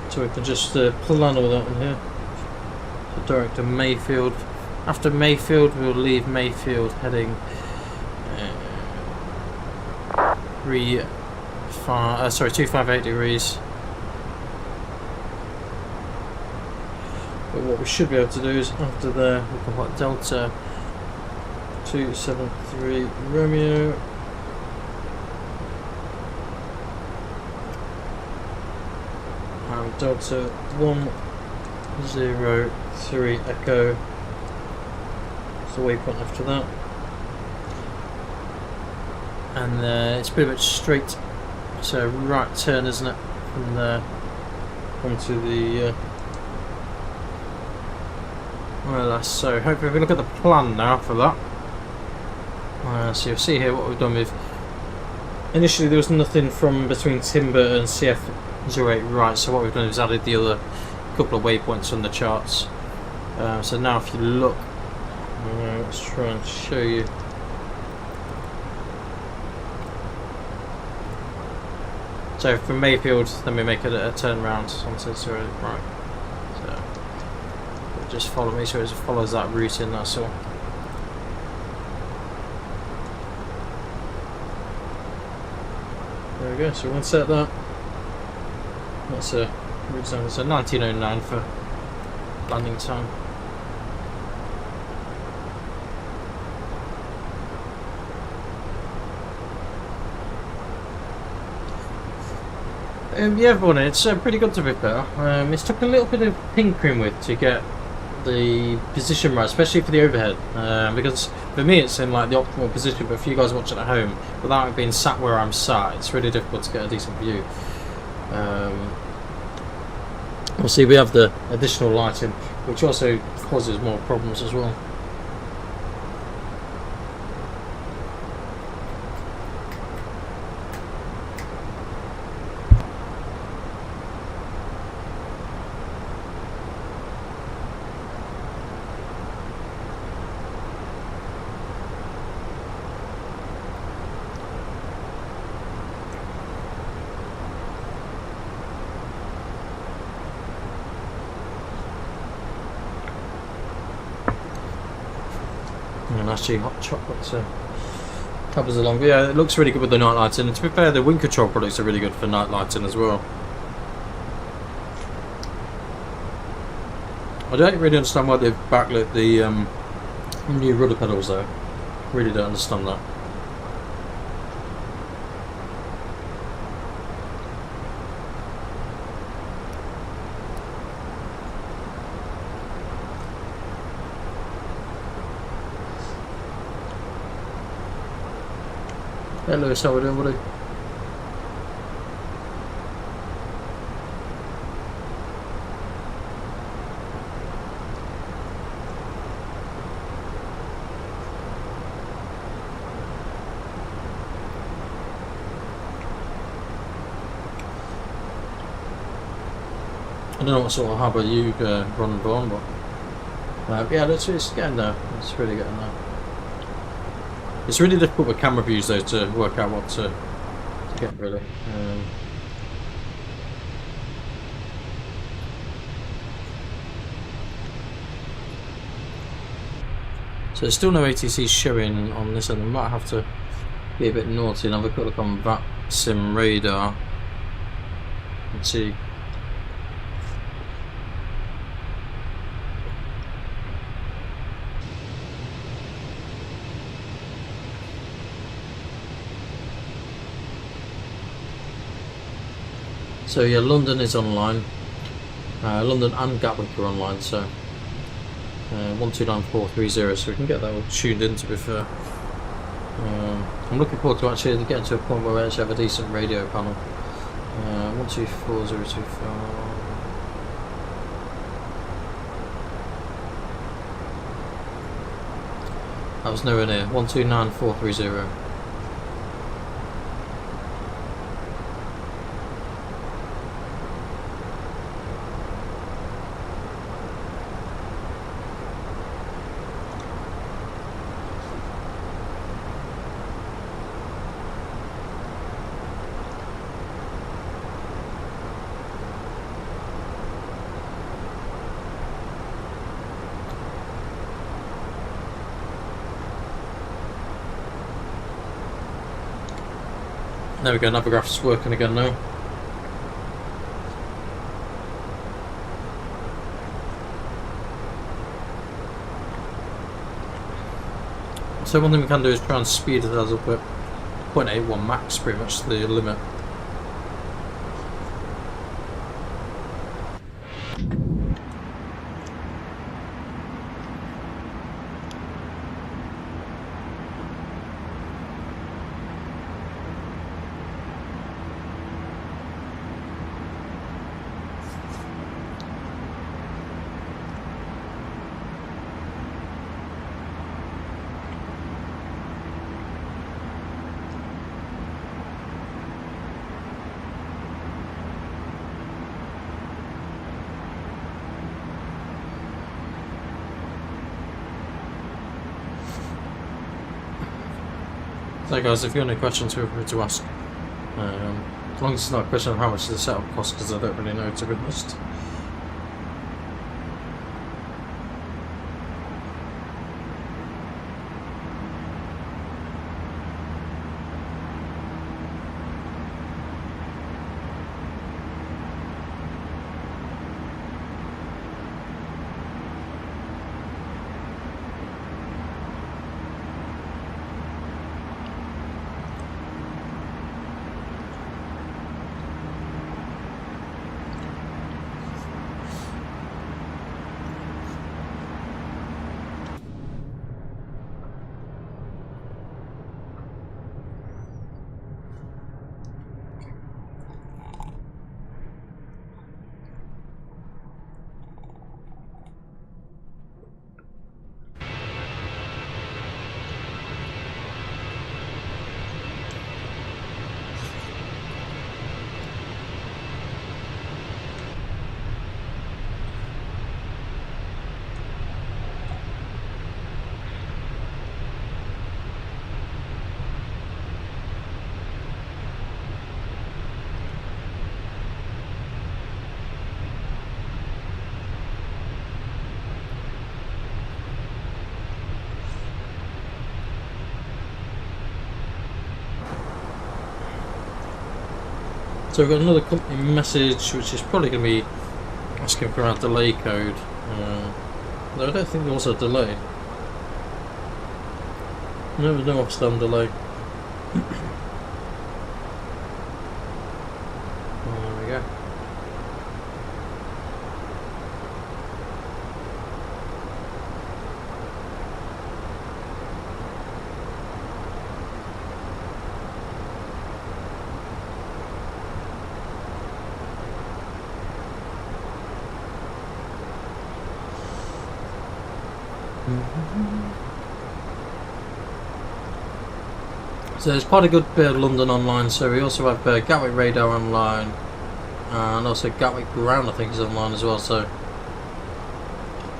Speaker 1: So we can just plan all that in here. So direct to Mayfield. After Mayfield, we'll leave Mayfield heading 258 degrees. But what we should be able to do is after there, we can put Delta 273 Romeo. And Delta 103 Echo. The waypoint after that, and it's pretty much straight, so right turn, isn't it, from there onto the so hopefully if we look at the plan now for that, so you'll see here what we've done with. Initially there was nothing from between Timber and CF08 right, so what we've done is added the other couple of waypoints on the charts. So now if you look, let's try and show you. So from Mayfield, then we make a turn round onto the right. So just follow me, so it follows that route in. That's all. There we go. So we'll set that. That's a route zone. So 1909 for landing time. Yeah, everyone, it's pretty good to be fair. It's took a little bit of tinkering with to get the position right, especially for the overhead, because for me it's in like the optimal position, but for you guys watching at home, without it being sat where I'm sat, it's really difficult to get a decent view. Obviously we have the additional lighting, which also causes more problems as well. And actually hot chocolate covers along. But yeah, it looks really good with the night lighting. And to be fair, the wind control products are really good for night lighting as well. I don't really understand why they've backlit the new rudder pedals though. Really don't understand that. Hey Lewis, how are we doing, buddy? I don't know what sort of harbour you run and on, but yeah, it's getting there. It's really getting there. It's really difficult with camera views though to work out what to get really. So there's still no ATC showing on this end. I might have to be a bit naughty and have a quick look on that sim radar and see. So yeah, London is online. London and Gatwick are online, so 129430, so we can get that all tuned in, to be fair. I'm looking forward to actually getting to a point where we actually have a decent radio panel. 124025. That was nowhere near. 129430. There we go, Navigraph's working again now. So one thing we can do is try and speed it as up at 0.81 max, pretty much the limit. So guys, if you have any questions, feel free to ask. As long as it's not a question of how much the setup costs, because I don't really know, to be honest. So we've got another company message, which is probably going to be asking for our delay code. Though I don't think there was a delay. No, there's no off-stand delay. There we go. So there's quite a good bit of London online, so we also have Gatwick Radar online, and also Gatwick Ground I think is online as well, so it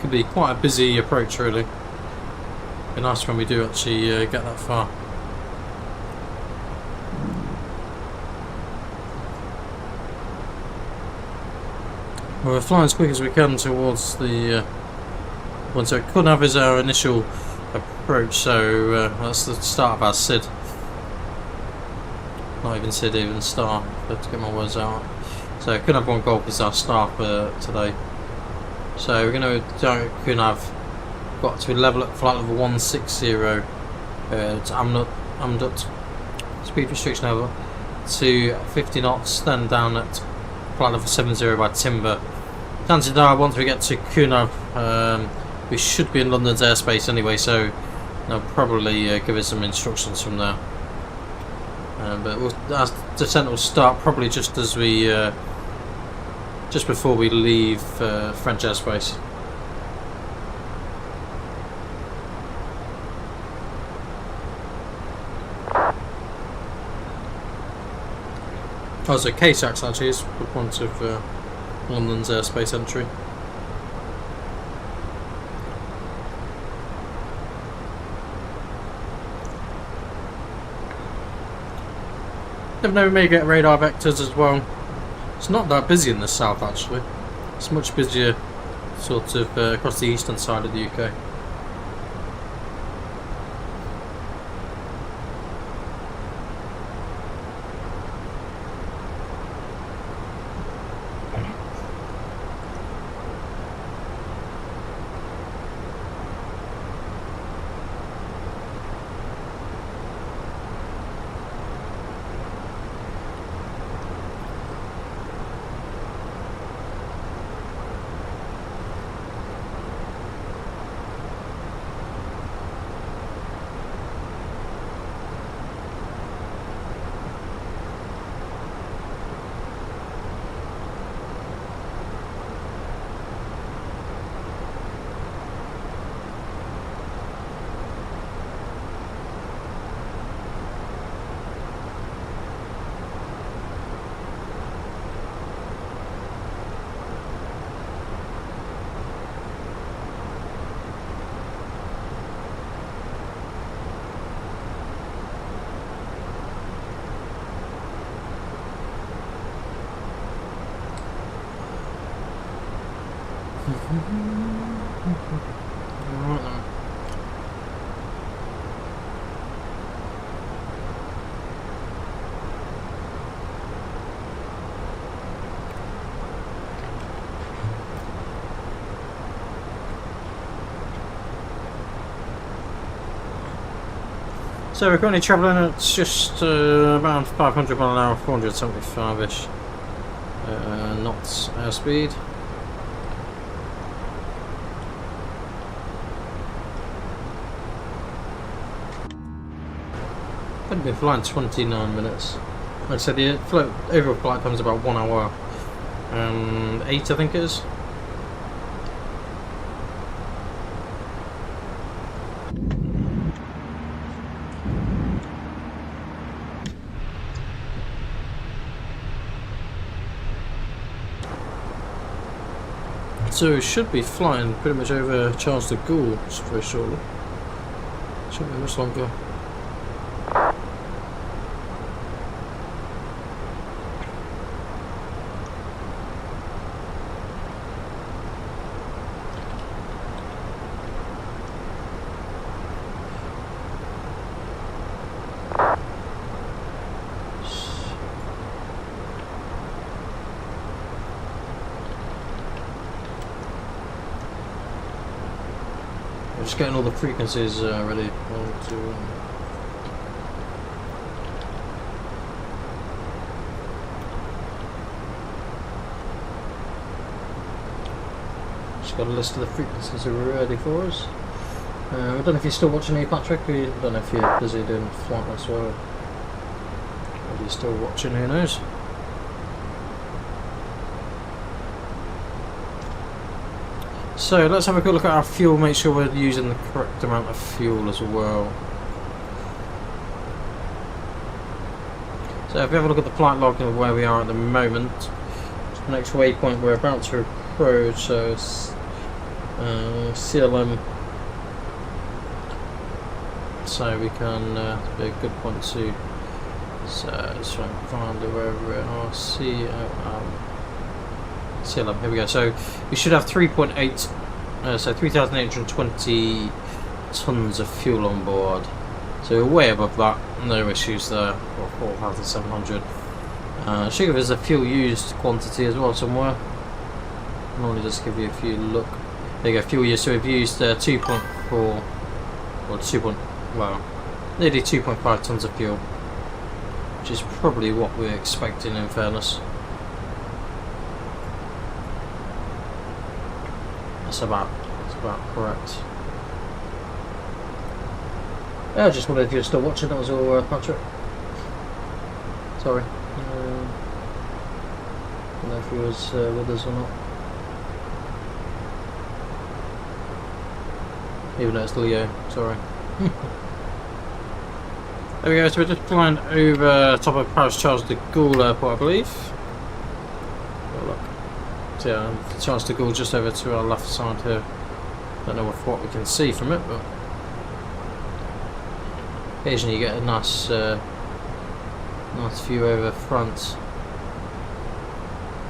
Speaker 1: could be quite a busy approach really. Be nice when we do actually get that far. We're flying as quick as we can towards the one, so it could have as our initial approach, so that's the start of our SID. Not even SID, even star, but to get my words out. So it could have one golf as our star for today. So we're going to could have got to level at flight level 160 to AMNUT speed restriction level to 50 knots, then down at flight level 70 by Timber. Chances are once we get to Kunav, we should be in London's airspace anyway, so they'll probably give us some instructions from there. But our descent will start probably just as we, just before we leave French airspace. Oh, so KSAX actually is the point of London's airspace entry. Never know, we may get radar vectors as well. It's not that busy in the south actually. It's much busier sort of across the eastern side of the UK. Alright then. So we're currently travelling at just around 500 mile an hour, 475-ish knots airspeed. I've been flying 29 minutes. Like I said, the overall flight time is about 1 hour 8, I think it is. So we should be flying pretty much over Charles de Gaulle very shortly. Shouldn't be much longer. Just getting all the frequencies ready to just got a list of the frequencies that are ready for us. I don't know if you're still watching me, Patrick. I don't know if you're busy doing flight as well. Maybe you're still watching, who knows. So let's have a quick look at our fuel, make sure we're using the correct amount of fuel as well. So if we have a look at the flight log and where we are at the moment, the next waypoint we're about to approach, so it's CLM, so we can be a good point to so let's try and find wherever we are. CLM, here we go. So we should have 3.8, so 3,820 tons of fuel on board. So we're way above that, no issues there, or 4,700. Should give us a fuel used quantity as well somewhere. Normally just give you a few look. There you go, fuel used. So we've used 2.4, or 2. Well, nearly 2.5 tons of fuel, which is probably what we're expecting in fairness. That's about correct. Yeah, I just wondered if you're still watching. That was all, Patrick. Sorry. Don't know if he was with us or not. Even though it's Leo. Sorry. There we go. So we're just flying over top of Paris Charles de Gaulle Airport, I believe. So yeah, Charles de Gaulle just over to our left side here. Don't know what we can see from it, but occasionally you get a nice nice view over front.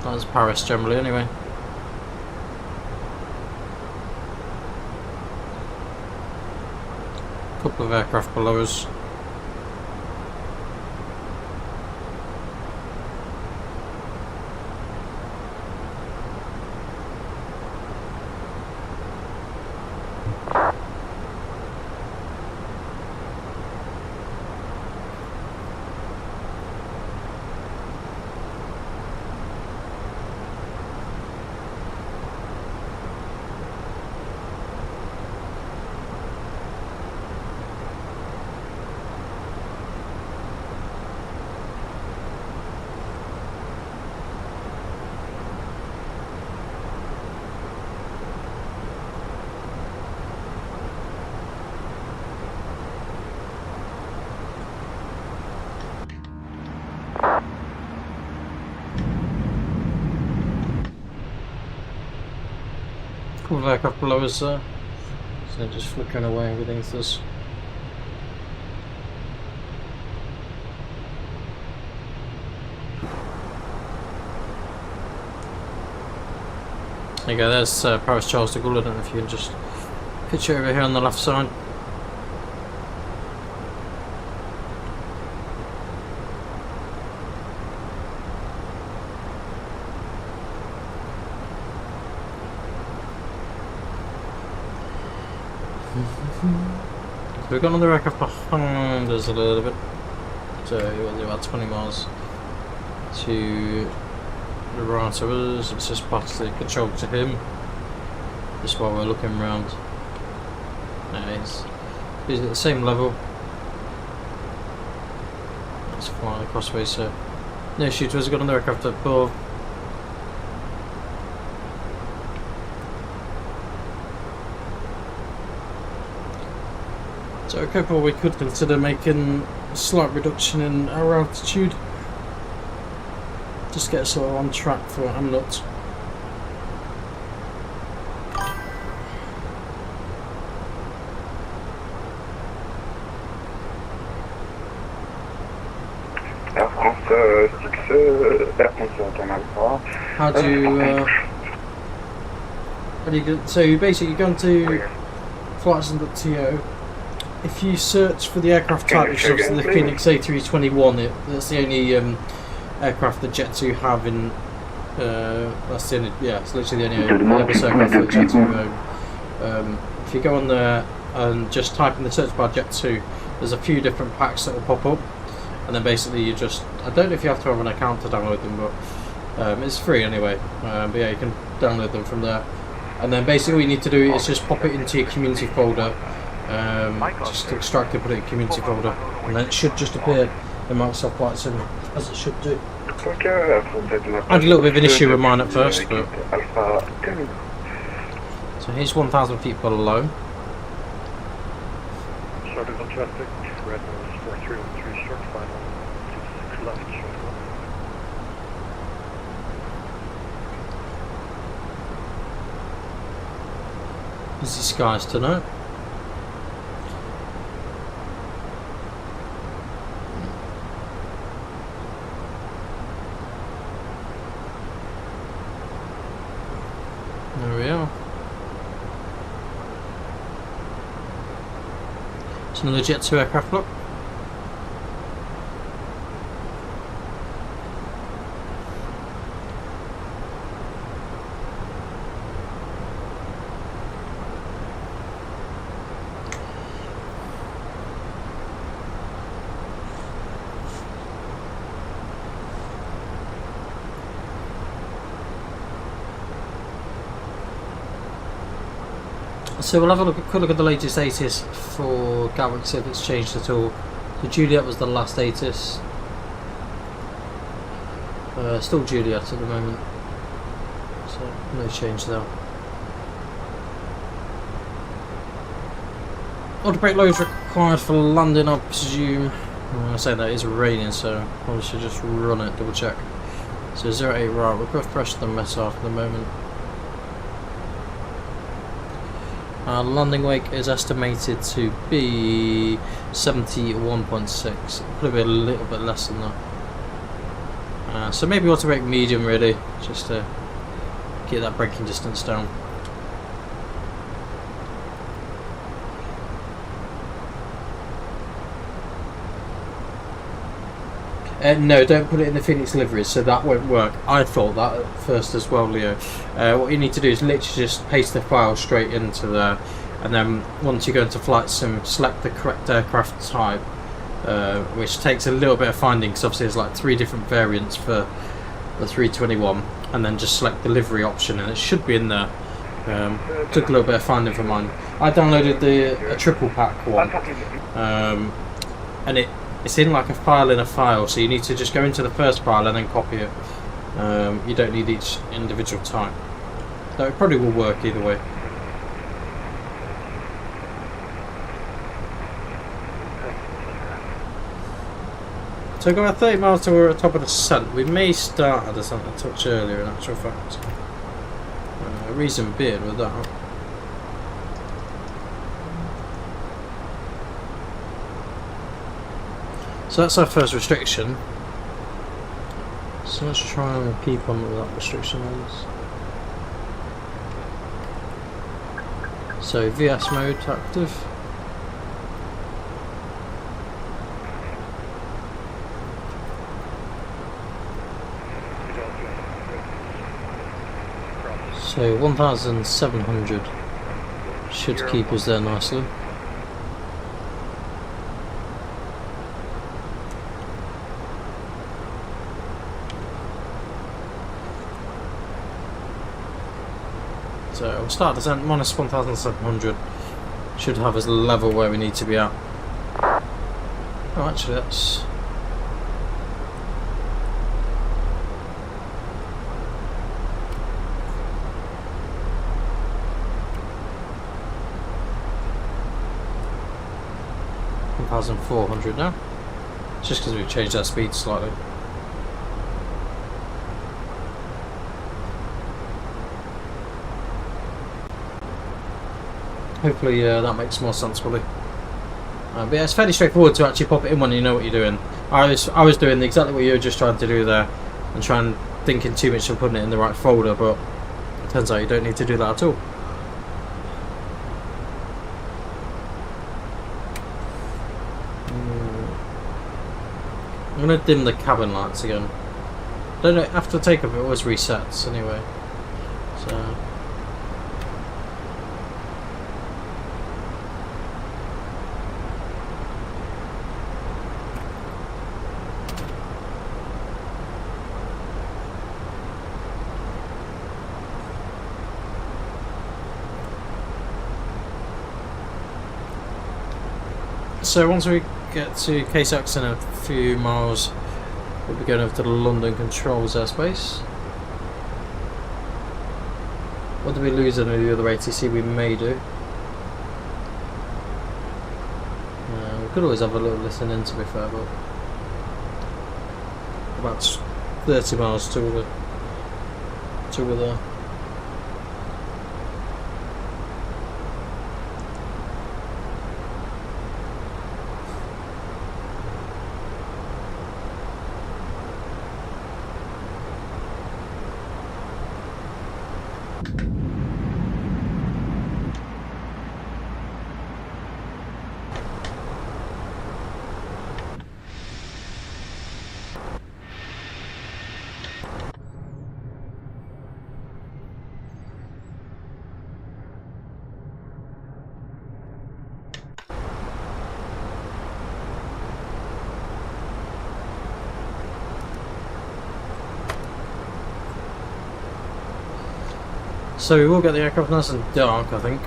Speaker 1: That's Paris generally anyway. A couple of aircraft below us. Couple of aircraft below us there, so they're just flickering away beneath us. There you go, there's Paris Charles de Gaulle. I don't know if you can just picture over here on the left side. We've got another aircraft behind us a little bit, so we'll do about 20 miles to the right of us. It's just past the control to him, just while we're looking around. He's at the same level. It's flying across way, so no shooters. We've got another aircraft above. So a couple we could consider making a slight reduction in our altitude. Just get us sort of on track for Hamlet.
Speaker 5: Air France 6, Air France Canal 3.
Speaker 1: How do you so you basically go to flightsim.to. If you search for the aircraft type, which is obviously the Phoenix A321, that's the only aircraft that Jet2 have in. That's the only, yeah, it's literally the only Airbus aircraft that Jet2 own. If you go on there and just type in the search bar Jet2, there's a few different packs that will pop up, and then basically you just, I don't know if you have to have an account to download them, but it's free anyway. But yeah, you can download them from there, and then basically all you need to do is just pop it into your community folder. Just extract it, put it in community folder, and then it should just appear in Microsoft Flight Sim as it should do. I had a little bit of an issue with mine at first, but so here's 1,000 feet below.
Speaker 7: Started on traffic, red nose 4313 short final, 26 left short one.
Speaker 1: Busy skies tonight. There we are. It's another Jet2 aircraft, look. So we'll have a quick look at the latest ATIS for Gatwick, see if it's changed at all. So Juliet was the last ATIS. Still Juliet at the moment. So no change there. Auto brake loads required for landing, I presume. I say that is raining, so I should just run it, double check. So 08 right, we're both pressure the MESAR for the moment. Landing wake is estimated to be 71.6. Probably a little bit less than that. So maybe auto brake medium really, just to get that braking distance down. No, don't put it in the Phoenix liveries, so that won't work. I thought that at first as well, Leo. What you need to do is literally just paste the file straight into there, and then once you go into Flight Sim, select the correct aircraft type, which takes a little bit of finding, because obviously there's like 3 different variants for the 321, and then just select the livery option, and it should be in there. Took a little bit of finding for mine. I downloaded a triple pack one, and it's in like a file in a file, so you need to just go into the first file and then copy it. You don't need each individual type. Though it probably will work either way. So we've got 30 miles to we're at the top of the descent. We may start at descent a touch earlier in actual fact. Reason being with that. So that's our first restriction. So let's try and keep on with that restriction on this. So VS mode active. So 1,700 should keep us there nicely. So we'll start descent, minus 1,700 should have us level where we need to be at. Oh, actually that's... $1,400 now. It's just because we've changed our speed slightly. Hopefully that makes more sense, probably. But yeah, it's fairly straightforward to actually pop it in when you know what you're doing. I was doing exactly what you were just trying to do there, and thinking too much of putting it in the right folder, but it turns out you don't need to do that at all. I'm going to dim the cabin lights again. Don't know, after takeoff it always resets anyway. So once we get to KSX in a few miles, we'll be going over to the London Controls airspace. What did we lose in the other ATC? We may do. We could always have a little listen in, to be fair, but about 30 miles till we're there. So we will get the aircraft nice and dark, I think.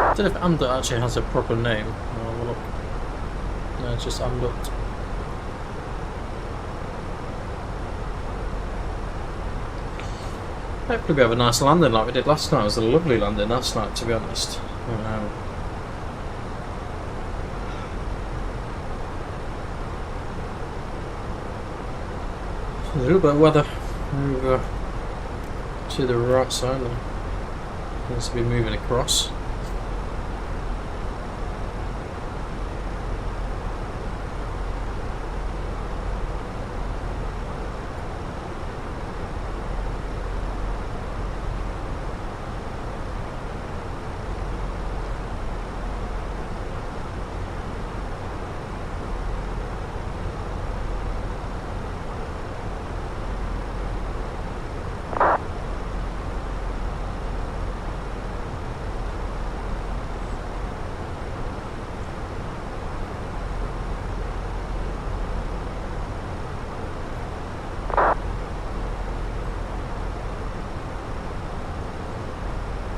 Speaker 1: I don't know if Amdut actually has a proper name. Oh, look. No, it's just Amdut. Hopefully we have a nice landing like we did last night. It was a lovely landing last night, to be honest. A little bit of weather over to the right side there. Seems to be moving across.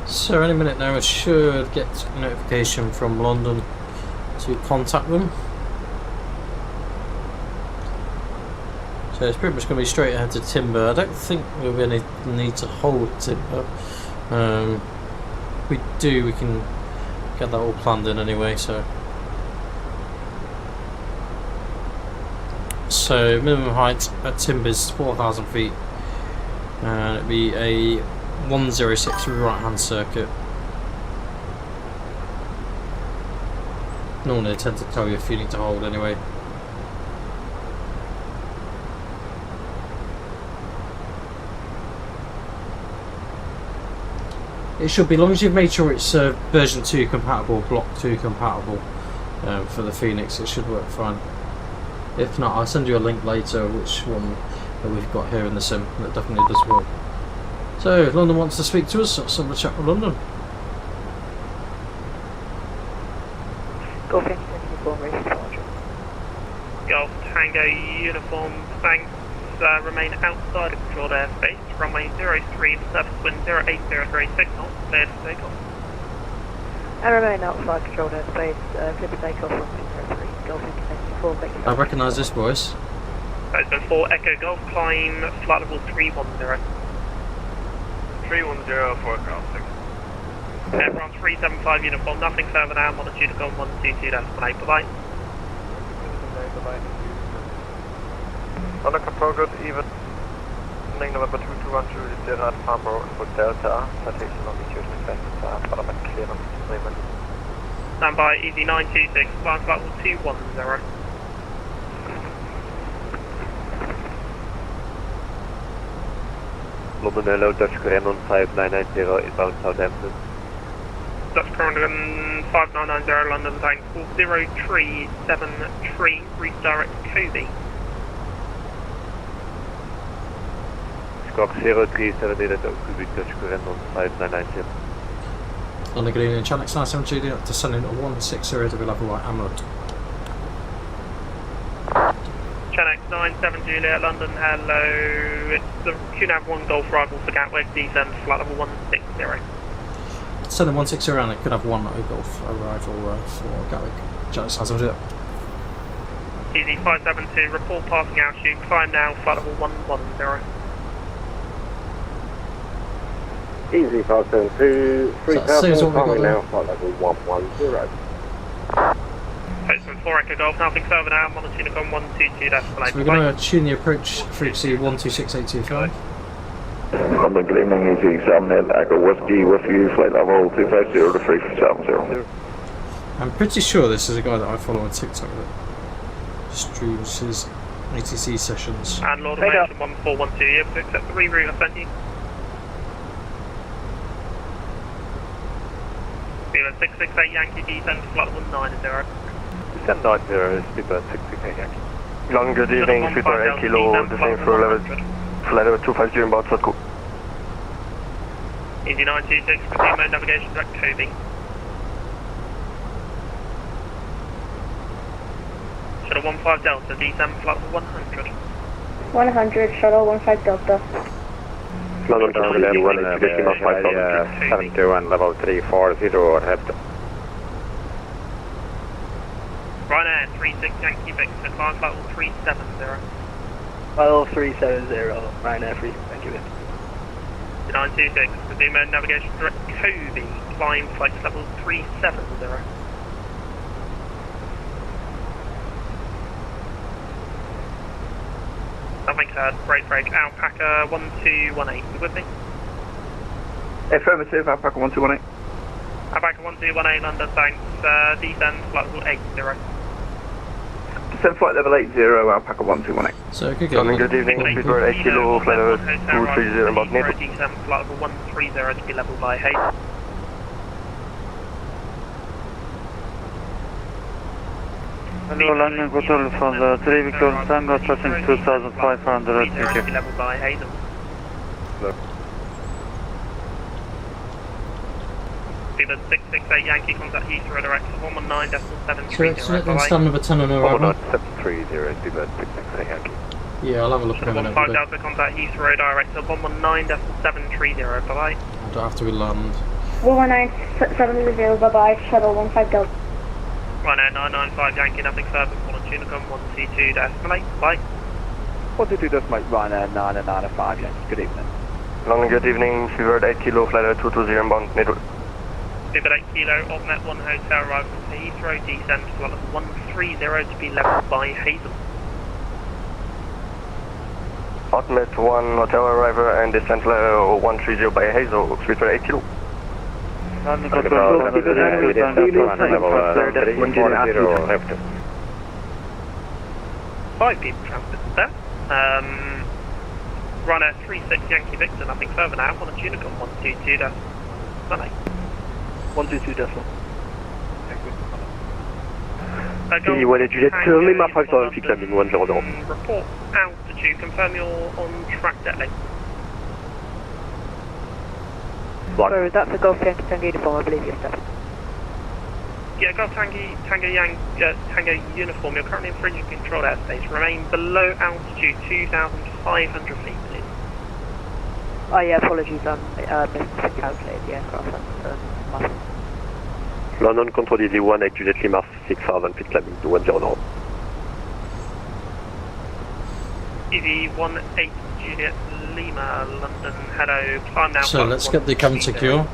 Speaker 1: So any minute now I should get a notification from London to contact them. So it's pretty much going to be straight ahead to Timber. I don't think we'll really need to hold Timber. If we do, we can get that all planned in anyway. So minimum height at Timber is 4,000 feet, and it'll be a 106 right hand circuit. Normally they tend to tell you if you need to hold anyway. It should be, as long as you've made sure it's version 2 compatible, block 2 compatible for the Phoenix, it should work fine. If not, I'll send you a link later which one that we've got here in the sim that definitely does work. So, London wants to speak to us, let's have a chat with London.
Speaker 10: Golf uniform race charger.
Speaker 12: Golf Tango uniform, thanks. Remain outside of controlled airspace. Runway 03, surface wind 0803, signal, clear to take off.
Speaker 10: And remain outside controlled airspace, clear to take off on 03, Golf uniform, thank you.
Speaker 1: I recognise this voice.
Speaker 12: That's been 4 Echo Golf, climb flight level 310.
Speaker 7: 310 forecast 6.
Speaker 12: Aircraft 375 uniform, nothing further now, altitude of 122.8, bye-bye.
Speaker 5: Under control, good, even. November 221 to Gerard Farmer for Delta, citation on the Tuesday fence, Parliament clearance, Raymond.
Speaker 12: Stand by, easy 926, climb flight level 210.
Speaker 5: London Hello, Dutch Korean on 5990, inbound Southampton.
Speaker 12: Dutch Korean 5990, London, thanks, 0373, route direct to Kobe.
Speaker 5: Squawk 0378 at Oakville, Dutch Korean on 5990.
Speaker 1: London Green and Channel 97 Juliet, descending to 160 to be level by Amulet.
Speaker 12: Channel 97 Juliet, London, hello. It's the QNAV1 Golf arrival for Gatwick, descend flight level 160.
Speaker 1: Descending 160 and it could have one Golf arrival for Gatwick. Channel 97 Juliet.
Speaker 12: Easy 572, report passing altitude, climb now, flight level 110.
Speaker 5: Easy 572, 3000, climbing now, flight level 110.
Speaker 12: Postman 4 Echo Golf, nothing further now, altitude of 122.8.
Speaker 1: So we're going to tune the approach frequency 126825.
Speaker 5: London good evening, easy 78 Echo Whiskey with you, flight level 250 to 370.
Speaker 1: I'm pretty sure this is a guy that I follow on TikTok that streams his ATC sessions.
Speaker 12: And Lord of Mansion 1412, you able to accept the reroute I sent you? Speedbird 668 Yankee, descend to flight level 90.
Speaker 5: Descend 90, Speedbird 668 Yankee. Long good evening, Speedbird 8 Kilo, descend for level, flight level 250 inbound South Coast.
Speaker 12: Easy 926, resume mode navigation direct Kobe. Shuttle 15 Delta, descend flight level 100.
Speaker 13: 100, shuttle 15 Delta.
Speaker 5: London Canadian 150 miles 5000 721 level 340 at head.
Speaker 12: Ryanair 36 Yankee Victor, climb flight level 370.
Speaker 10: Level 370, Ryanair 3, thank you.
Speaker 12: 926, resume mode navigation direct Kobe, climb flight level 370. Nothing heard, break, Alpaca 1218, you with me?
Speaker 5: Affirmative, Alpaca 1218.
Speaker 12: Alpaca 1218, London, thanks, descend flight level 80.
Speaker 5: Descend flight level 80, Alpaca 1218.
Speaker 1: So good game.
Speaker 5: Good evening, Speedbird 8 Kilo, flight level 230 about Naples.
Speaker 12: Descend flight level 130 to be level by Hayes.
Speaker 14: Hello, landing control from the 3 Victor Tango, tracking 2500 TK.
Speaker 12: Level by Hayden. Speedbird 668 Yankee, contact Heathrow direct 119.730.
Speaker 1: So it's stand number 10 on arrival.
Speaker 5: 19730, Speedbird 668 Yankee.
Speaker 1: Yeah, I'll have a look at it in a minute.
Speaker 12: 15 Delta, contact Heathrow direct 119.730, bye-bye.
Speaker 1: I'll after we land.
Speaker 13: 11970, bye-bye, shuttle 15 Delta.
Speaker 12: Ryanair 995 Yankee, nothing further, call on Tunicom 122 to escalate, bye.
Speaker 15: 122.1 yes, good evening.
Speaker 5: London, good evening, Seabird 8 Kilo, flight 220 inbound, Midwood.
Speaker 12: Seabird 8 Kilo, Altnet 1 Hotel, arrival to Heathrow, descent to level 130 to be leveled by Hazel.
Speaker 5: Altnet 1 Hotel arrival and descent level 130 by Hazel, Seabird 8 Kilo.
Speaker 14: London control,
Speaker 5: left.
Speaker 12: 5 people transferred there. Runner 36 Yankee Victor, nothing further now. On a Unicorn 122 decimal.
Speaker 5: 122 decimal.
Speaker 12: Geneva Juliet, Lima 5000, fix landing 100. Report altitude, confirm you're on track deck length.
Speaker 10: Sorry, that's a Golf Yankee Tango uniform, I believe you're stuck.
Speaker 12: Yeah, Golf Tango uniform, you're currently in fringing controlled airspace. Remain below altitude 2,500 feet, please.
Speaker 10: Oh yeah, apologies, miscalculated the aircraft.
Speaker 5: London control easy 1 8 Juliet Lima 6000 feet climbing to 100.
Speaker 12: Easy 1 8 Juliet Lima, London, hello, climb now.
Speaker 1: So let's get the cabin secure.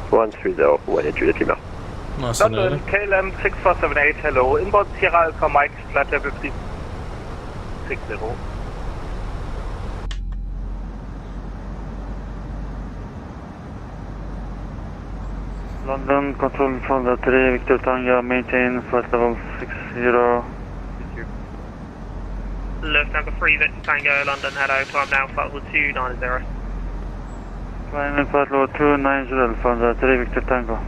Speaker 5: 130 1 8 Juliet Lima.
Speaker 1: Nice and early.
Speaker 16: KLM 6478, hello. Inbound Sierra Alpha Mike, flight level 360.
Speaker 14: London control from the 3 Victor Tango, maintain flight level 60.
Speaker 12: Lufthansa 3 Victor Tango, London, hello, climb now, flight level 290.
Speaker 14: Climbing flight level 290 from the 3 Victor Tango.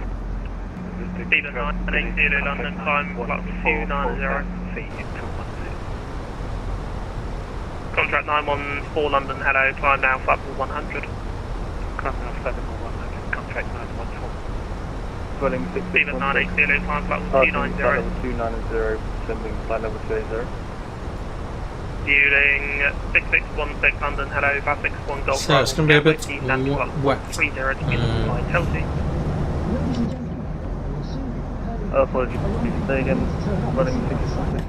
Speaker 12: Seabird 980 London, climb flight level 290. Contract 914 London, hello, climb now, flight level 100.
Speaker 16: Contract 914.
Speaker 12: Seabird 980 climb flight level 290.
Speaker 16: 290, sending flight level 280.
Speaker 12: Fueling 6616 London, hello, Vasix 1 Golf.
Speaker 1: So it's going to be a bit wet.
Speaker 12: 30 to be by Chelsea.
Speaker 16: Apologies, say again, running 6616.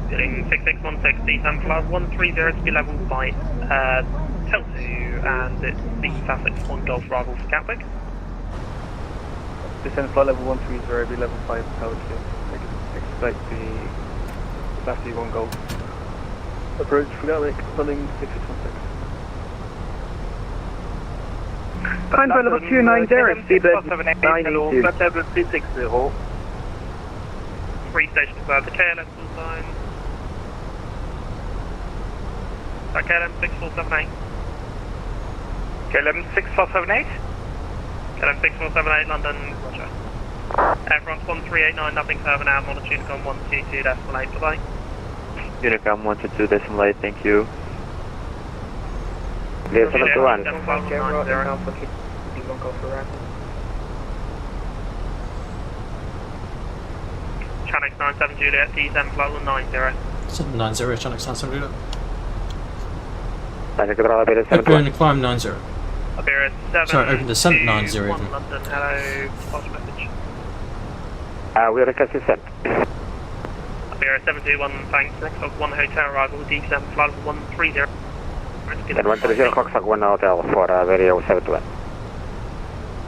Speaker 12: Fueling 6616, descent flight 130 to be levelled by Chelsea, and it's the Vasix 1 Golf arrival for Gatwick.
Speaker 16: Descent flight level 130, be level 5 Chelsea. Expect the Vasix 1 Golf. Approach for Gatwick, running 6616.
Speaker 17: Climb for level 290, Seabird
Speaker 16: 980. Flight level 360.
Speaker 12: 3 station above the KLM full zone. KLM 6478.
Speaker 16: KLM 6478.
Speaker 12: KLM 6478 London, roger. Air France 1389, nothing further now, on a Unicom 122.8, bye-bye.
Speaker 5: Unicom 122.8, thank you. Clear 721.
Speaker 12: Channex 97 Juliet, descent flight level 90.
Speaker 1: 790, Channex 97 Juliet.
Speaker 5: Open
Speaker 1: Open climb 90.
Speaker 12: Iberia 7.
Speaker 1: Sorry, open descent 90 even.
Speaker 12: London, hello, flash message.
Speaker 5: We are requesting descent.
Speaker 12: Iberia 721, thanks, Rockstock 1 Hotel arrival, descent flight level 130.
Speaker 5: Then 130 Rockstock 1 Hotel for Iberia 721.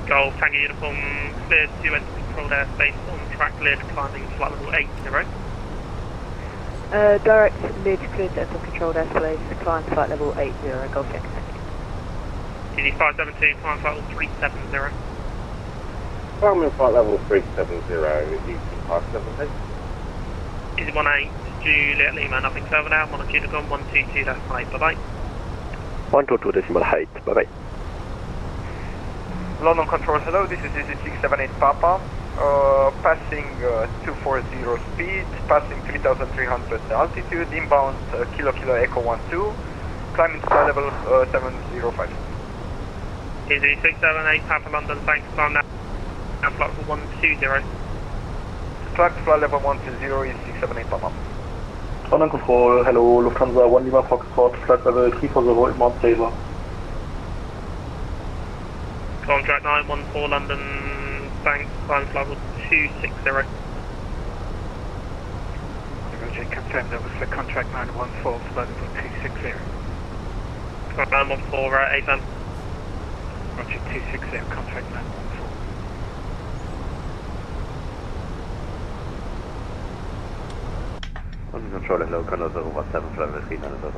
Speaker 12: Golf Tango uniform cleared to enter controlled airspace, on track cleared, climbing flight level 80.
Speaker 10: Direct mid cleared to enter controlled airspace, climb flight level 80, Golf Yankee.
Speaker 12: Easy 572, climb flight level 370.
Speaker 5: Climbing flight level 370, easy 578.
Speaker 12: Easy 18 Juliet Lima, nothing further now, on a Unicom 122.8, bye-bye.
Speaker 5: 122.8, bye-bye.
Speaker 16: London Control, hello, this is Easy 678 Papa. Passing 240 speed, passing 3,300 altitude, inbound Kilo Echo 12, climbing to flight level 705.
Speaker 12: Easy 678 Papa London, thanks, climb now, flight level 120.
Speaker 16: Flight level 120 is 678 Papa.
Speaker 18: London Control, hello, Lufthansa 1 Lima Foxtrot, flight level 340, inbound Sabre.
Speaker 12: Contract 914 London, thanks, climb flight level 260.
Speaker 19: Roger, confirm that was the contract 914, flight level 260.
Speaker 12: Contract 914, right, AFM.
Speaker 19: Roger, 260, contract 914.
Speaker 5: On controlling local 017, flight level 3900.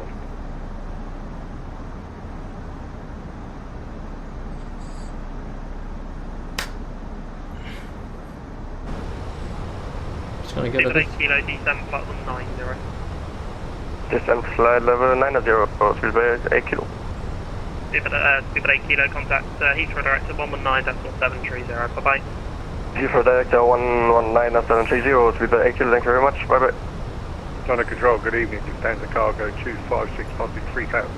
Speaker 1: Just gonna get the
Speaker 12: Kilo D7 flight 190.
Speaker 5: Descent flight level 90, speed by 8 kilo.
Speaker 12: Speed 8 kilo, contact Heathrow Director 119.730, bye bye.
Speaker 5: Heathrow Director 119.730, speed by 8 kilo, thank you very much, bye bye.
Speaker 7: China Control, good evening. Stand the cargo 256 positive 3000.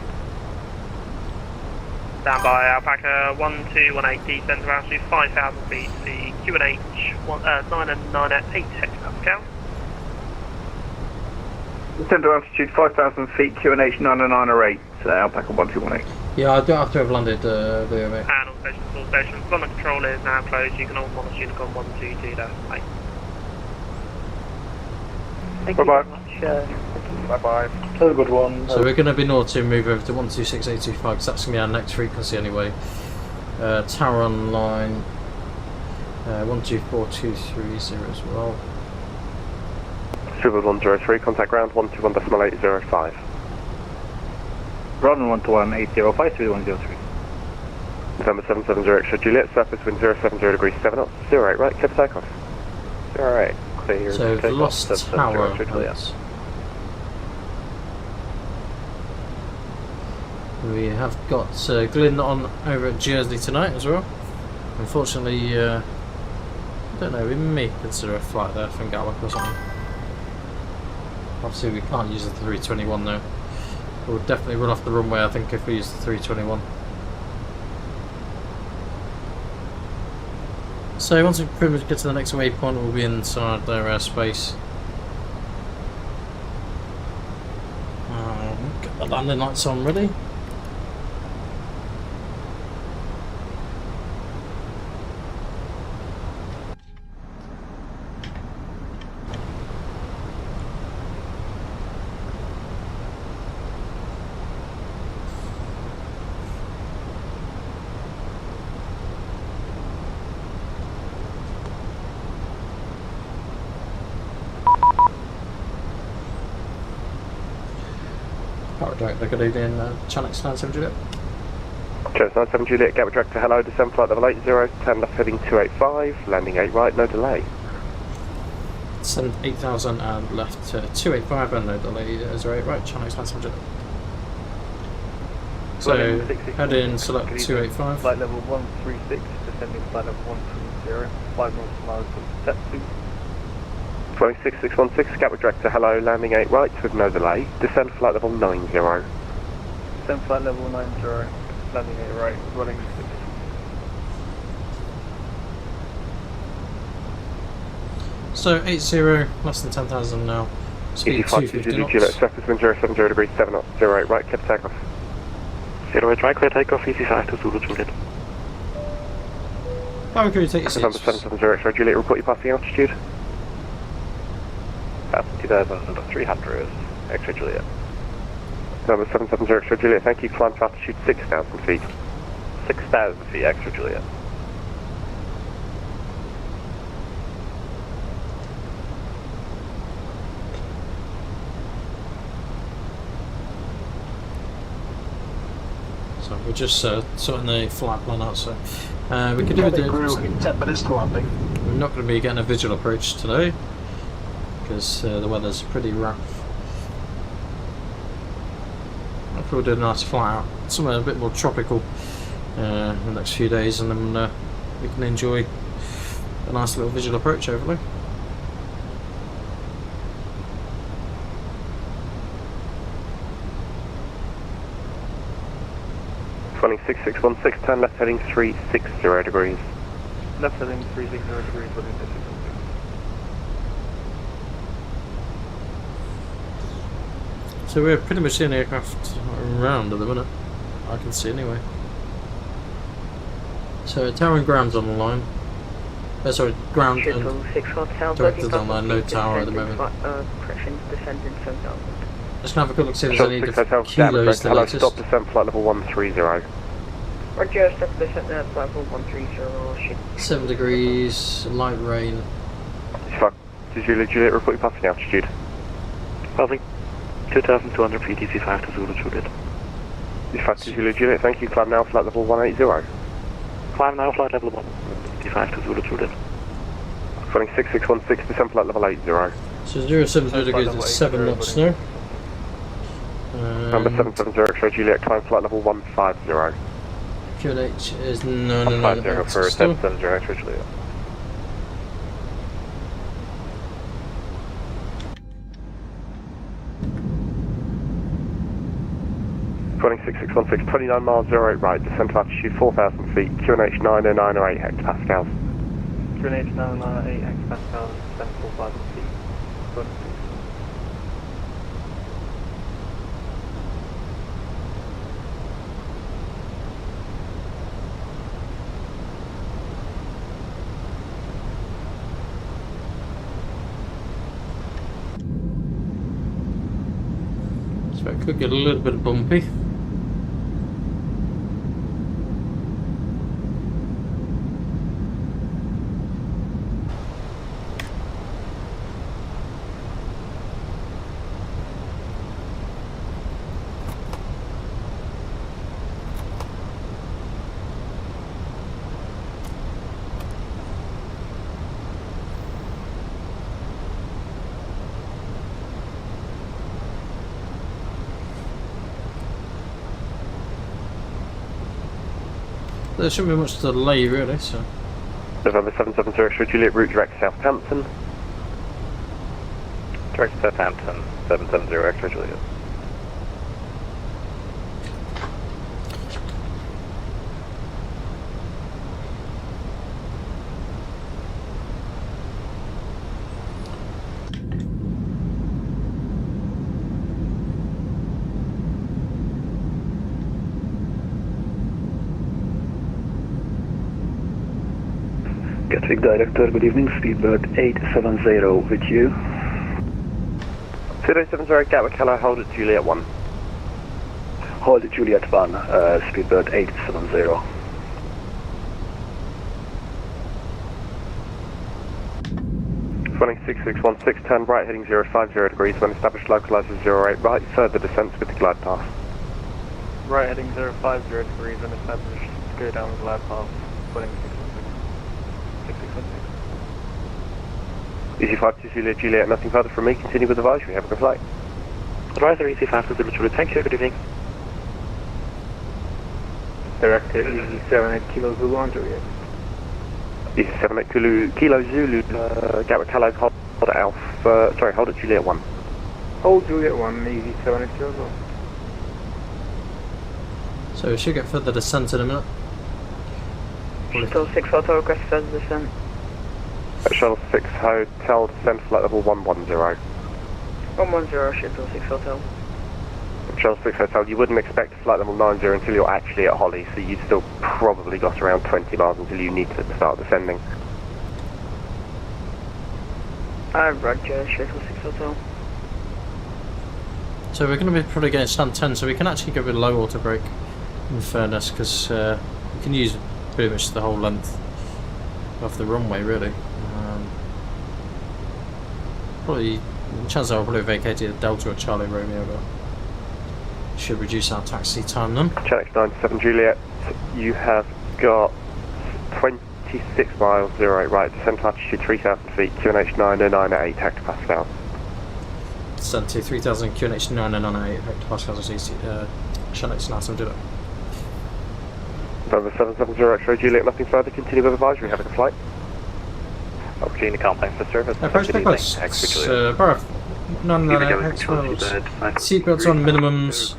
Speaker 12: Stand by, Alpaca 1218, descend to altitude 5,000 feet, the QNH 9 and 9 at 8 hectopascal.
Speaker 17: Descend to altitude 5,000 feet, QNH 908, Alpaca 1218.
Speaker 1: Yeah, I do have to have landed VOA.
Speaker 12: And all stations, London Control is now closed, you can all monitor Unicom 122, bye.
Speaker 10: Thank
Speaker 5: Bye
Speaker 10: you
Speaker 5: bye.
Speaker 10: very much.
Speaker 5: Bye bye.
Speaker 18: Have a good one.
Speaker 1: So we're going to be north to move over to 126825 because that's going to be our next frequency anyway. Tower on line 124230 as well.
Speaker 5: Super 103, contact ground 121.805.
Speaker 14: Ground 121.805, 3103.
Speaker 5: November 770 extra Juliet, surface wind 070 degrees 7 knots, 08 right, clear for takeoff. 08, clear.
Speaker 1: So we've lost tower. We have got Glyn on over at Jersey tonight as well. Unfortunately, I don't know, we may consider a flight there from Gatwick or something. Obviously we can't use the 321 though. We'll definitely run off the runway I think if we use the 321. So once we pretty much get to the next waypoint we'll be inside their airspace. Get the landing lights on ready. Director, good evening, Chanix 97 Juliet.
Speaker 5: Chanix 97 Juliet, Gatwick Director, hello, descend flight level 80, turn left heading 285, landing 8 right, no delay.
Speaker 1: Send 8000 and left to 285 and no delay, 08 right, Chanix 97 Juliet. So, head in, select 285.
Speaker 15: Flight level 136, descending flight level 130, 5 miles to set 2.
Speaker 5: Flying 6616, Gatwick Director, hello, landing 8 right with no delay, descend flight level 90.
Speaker 15: Descend flight level 90, landing 8 right, running 6.
Speaker 1: So 80, less than 10,000 now. Speed 250 knots.
Speaker 5: Surface wind 070 degrees 7 knots, 08 right, clear takeoff. 08 right, clear takeoff, easy 5 to Zulu Juliet.
Speaker 1: Power crew, take your
Speaker 5: November
Speaker 1: seats.
Speaker 5: 770 X-ray Juliet, report your passing altitude. 2,300, X-ray Juliet. Number 770 X-ray Juliet, thank you, climb to altitude 6,000 feet. 6,000 feet, X-ray Juliet.
Speaker 1: So we're just sorting the flight plan out, so we could do it in
Speaker 14: 10 minutes to landing.
Speaker 1: We're not going to be getting a visual approach today because the weather's pretty rough. Hopefully we'll do a nice fly out, somewhere a bit more tropical in the next few days, and then we can enjoy a nice little visual approach hopefully.
Speaker 5: Running 6616, turn left heading 360 degrees.
Speaker 15: Left heading 360 degrees, running 6616.
Speaker 1: So we're pretty much the only aircraft around at the minute, I can see anyway. So tower and ground's on the line. Sorry, ground and
Speaker 10: 6 Hotel,
Speaker 1: directors on there, no tower at the moment.
Speaker 10: Correction, descending 7,000.
Speaker 1: Just gonna have a quick look, see if there's
Speaker 5: Shuttle
Speaker 1: any
Speaker 5: 6 Hotel,
Speaker 1: kilos the
Speaker 5: hello,
Speaker 1: latest.
Speaker 5: stop descent flight level 130.
Speaker 10: Roger, stop descent level 130, shit.
Speaker 1: 7 degrees, light rain.
Speaker 5: Juliet, report your passing altitude.
Speaker 14: Passing 2,200 feet, DC5 to Zulu Juliet.
Speaker 5: Juliet, thank you, climb now, flight level 180.
Speaker 14: Climb now, flight level 1, DC5 to Zulu Juliet.
Speaker 5: Flying 6616, descent flight level 80.
Speaker 1: So 070 degrees at 7 knots now.
Speaker 5: Number 770, X-ray Juliet, climb flight level 150.
Speaker 1: QNH is no,
Speaker 5: 150 for 770, X-ray Juliet. Flying 6616, 29 miles 08 right, descent altitude 4,000 feet, QNH 90908 hectopascals.
Speaker 15: QNH 908 hectopascals, descent 4,000 feet. Good.
Speaker 1: So it could get a little bit bumpy. There shouldn't be much delay really, so.
Speaker 5: November 770 X-ray Juliet, route direct to Southampton. Direct to Southampton, 770 X-ray Juliet.
Speaker 17: Gatwick Director, good evening, Speedbird 870 with you.
Speaker 5: 2070 Gatwick, hello, hold at Juliet 1.
Speaker 17: Hold at Juliet 1, Speedbird 870.
Speaker 5: Running 6616, turn right heading 050 degrees, when established localizer 08 right, further descent with the glide path.
Speaker 15: Right heading 050 degrees and established, go down the glide path, putting 6616.
Speaker 5: Easy 5 to Juliet, nothing further from me, continue with advisory, have a good flight.
Speaker 14: Advisor Easy 5 to Zulu Juliet, thank you, good evening.
Speaker 15: Director Easy 78 Kilo Zulu on Juliet.
Speaker 5: Easy 78 Kilo Zulu, Gatwick, hello, hold at Alpha, sorry, hold at Juliet 1.
Speaker 15: Hold Juliet 1, Easy 78 Kilo Zulu.
Speaker 1: So we should get further descent in a minute.
Speaker 10: Shuttle 6 Hotel request further descent.
Speaker 5: Shuttle 6 Hotel, descent flight level 110.
Speaker 10: 110, Shuttle 6 Hotel.
Speaker 5: Shuttle 6 Hotel, you wouldn't expect flight level 90 until you're actually at Holly, so you've still probably got around 20 miles until you need to start descending.
Speaker 10: Roger, Shuttle 6 Hotel.
Speaker 1: So we're going to be probably getting stand 10, so we can actually go with low auto brake, in fairness, because we can use pretty much the whole length of the runway, really. Probably, chances are I'll probably vacated a Delta or Charlie Romeo, but should reduce our taxi time then.
Speaker 5: Channel 97 Juliet, you have got 26 miles 08 right, descent altitude 3,000 feet, QNH 909 at 8 hectopascals.
Speaker 1: Descent to 3,000 QNH 998 hectopascals is easy. Channel 97 do it.
Speaker 5: November 770 X-ray Juliet, nothing further, continue with advisory, have a good flight.
Speaker 14: Opportunity complex for service.
Speaker 1: Approach the close. Borough 998 seatbelts on minimums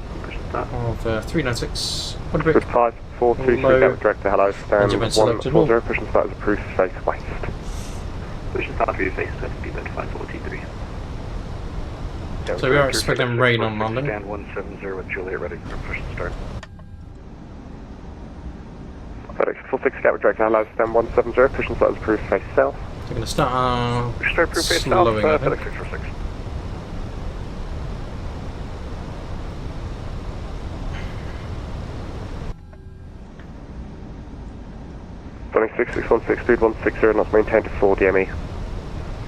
Speaker 1: of 396. What
Speaker 5: Good 5423 Gatwick Director, hello, stand 140, push and start as approved, face west.
Speaker 14: Push and start for you, face west, speedbird 543.
Speaker 1: So we are expecting rain on landing.
Speaker 14: Stand 170 with Juliet ready for push and start.
Speaker 5: FedEx 6 Gatwick direct hello, stand 170, pushing slightly approved face south.
Speaker 1: So we're going to start
Speaker 7: Straight approved face south,
Speaker 1: slowing, I
Speaker 7: FedEx
Speaker 1: think.
Speaker 7: 646.
Speaker 5: Running 6616, speed 160 knots, maintained to 4 DME.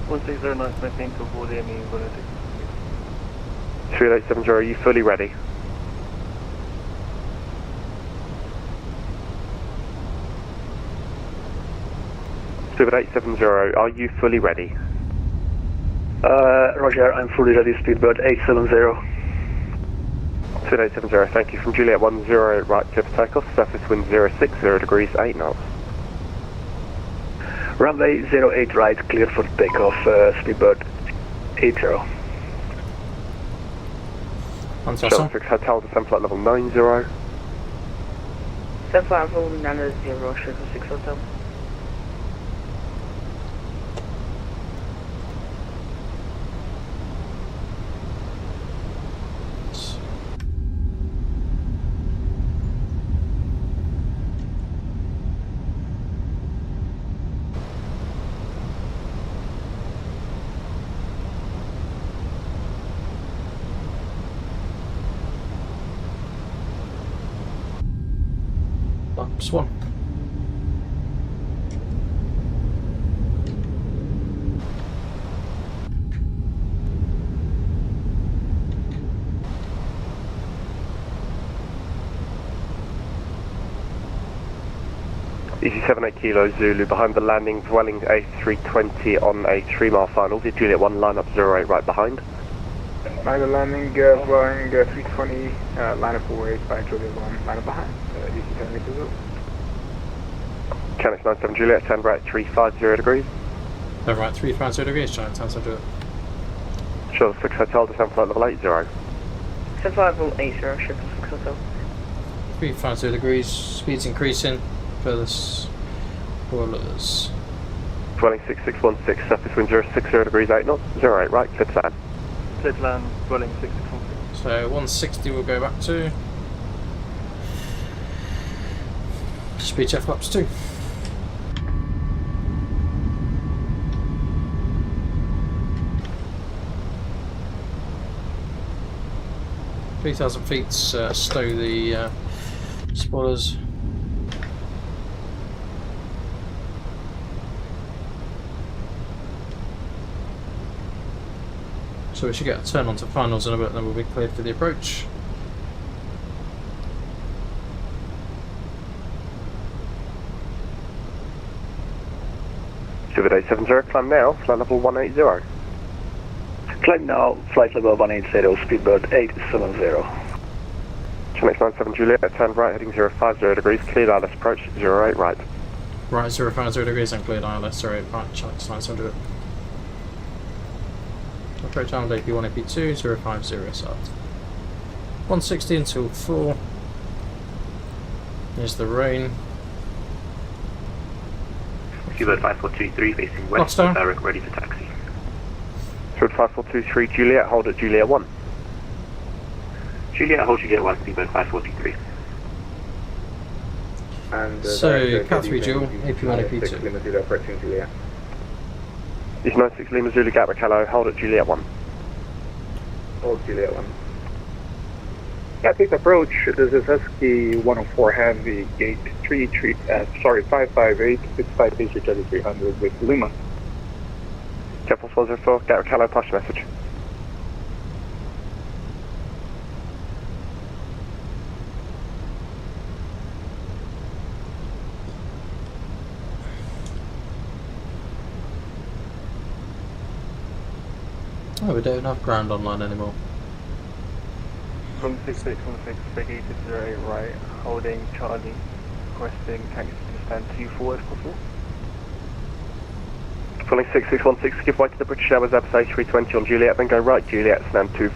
Speaker 15: 160 knots, maintained to 4 DME,
Speaker 5: 3870, are you fully ready? Speedbird 870, are you fully ready?
Speaker 17: Roger, I'm fully ready, Speedbird 870.
Speaker 5: Speedbird 870, thank you. From Juliet 10 right, clear for takeoff, surface wind 060 degrees, 8 knots.
Speaker 17: Runway 08 right, clear for takeoff, Speedbird 80.
Speaker 5: Shuttle 6 Hotel, descent flight level 90.
Speaker 10: Descent flight level 90, Shuttle 6 Hotel.
Speaker 1: Laps 1.
Speaker 5: Easy 78 Kilo Zulu, behind the landing, dwelling A320 on a 3-mile final. The Juliet 1 line up 08 right behind.
Speaker 19: By the landing, Boeing 320, line up 08 by Juliet 1, line up behind, easy 78 Zulu.
Speaker 5: Canucks 97 Juliet, turn right 350 degrees.
Speaker 1: Over right, 350 degrees, giant time, so do it.
Speaker 5: Shuttle 6 Hotel, descent flight level 80.
Speaker 10: Descent flight level 80, Shuttle 6 Hotel.
Speaker 1: 350 degrees, speed's increasing for the spoilers.
Speaker 5: Dwelling 6616, surface wind 060 degrees, 8 knots, 08 right, clear to land.
Speaker 15: Clear to land, Dwelling 6616.
Speaker 1: So 160 we'll go back to. Speed check flaps 2. .3,000 feet, stow the spoilers. So we should get a turn onto finals in a bit, then we'll be cleared for the approach.
Speaker 5: Geneva 870, climb now, flight level 180.
Speaker 17: Climb now, flight level 180, Speedbird 870.
Speaker 5: Channel 97 Juliet, turn right, heading 050 degrees, cleared ILS approach, 08 right.
Speaker 1: Right, 050 degrees and cleared ILS, 08 right, Channel 900. Approach island AP1, AP2, 050 south. 160 until 4. Here's the rain.
Speaker 20: Seabird 5423 facing west,
Speaker 1: Lockdown.
Speaker 20: direct ready for taxi.
Speaker 5: Seabird 5423 Juliet, hold at Juliet 1.
Speaker 20: Juliet, hold Juliet 1, Seabird 5423.
Speaker 19: And
Speaker 1: So, Cat 3 dual, AP1, AP2.
Speaker 19: Lima Zulu approaching Juliet.
Speaker 5: East 96 Lima Zulu Gatwick, hello, hold at Juliet 1.
Speaker 19: Hold Juliet 1. Gatwick approach, this is Husky 104 Heavy, gate 558, 65 Asia 300 with Lima.
Speaker 5: Careful 104, Gatwick, hello, pass your message.
Speaker 1: Oh, we don't have ground online anymore.
Speaker 15: 16616, vacated 08 right, holding Charlie, requesting taxi to stand 24 if possible.
Speaker 5: Following 6616, give way to the British Airways Airbus A321 on Juliet, then go right Juliet, stand 2.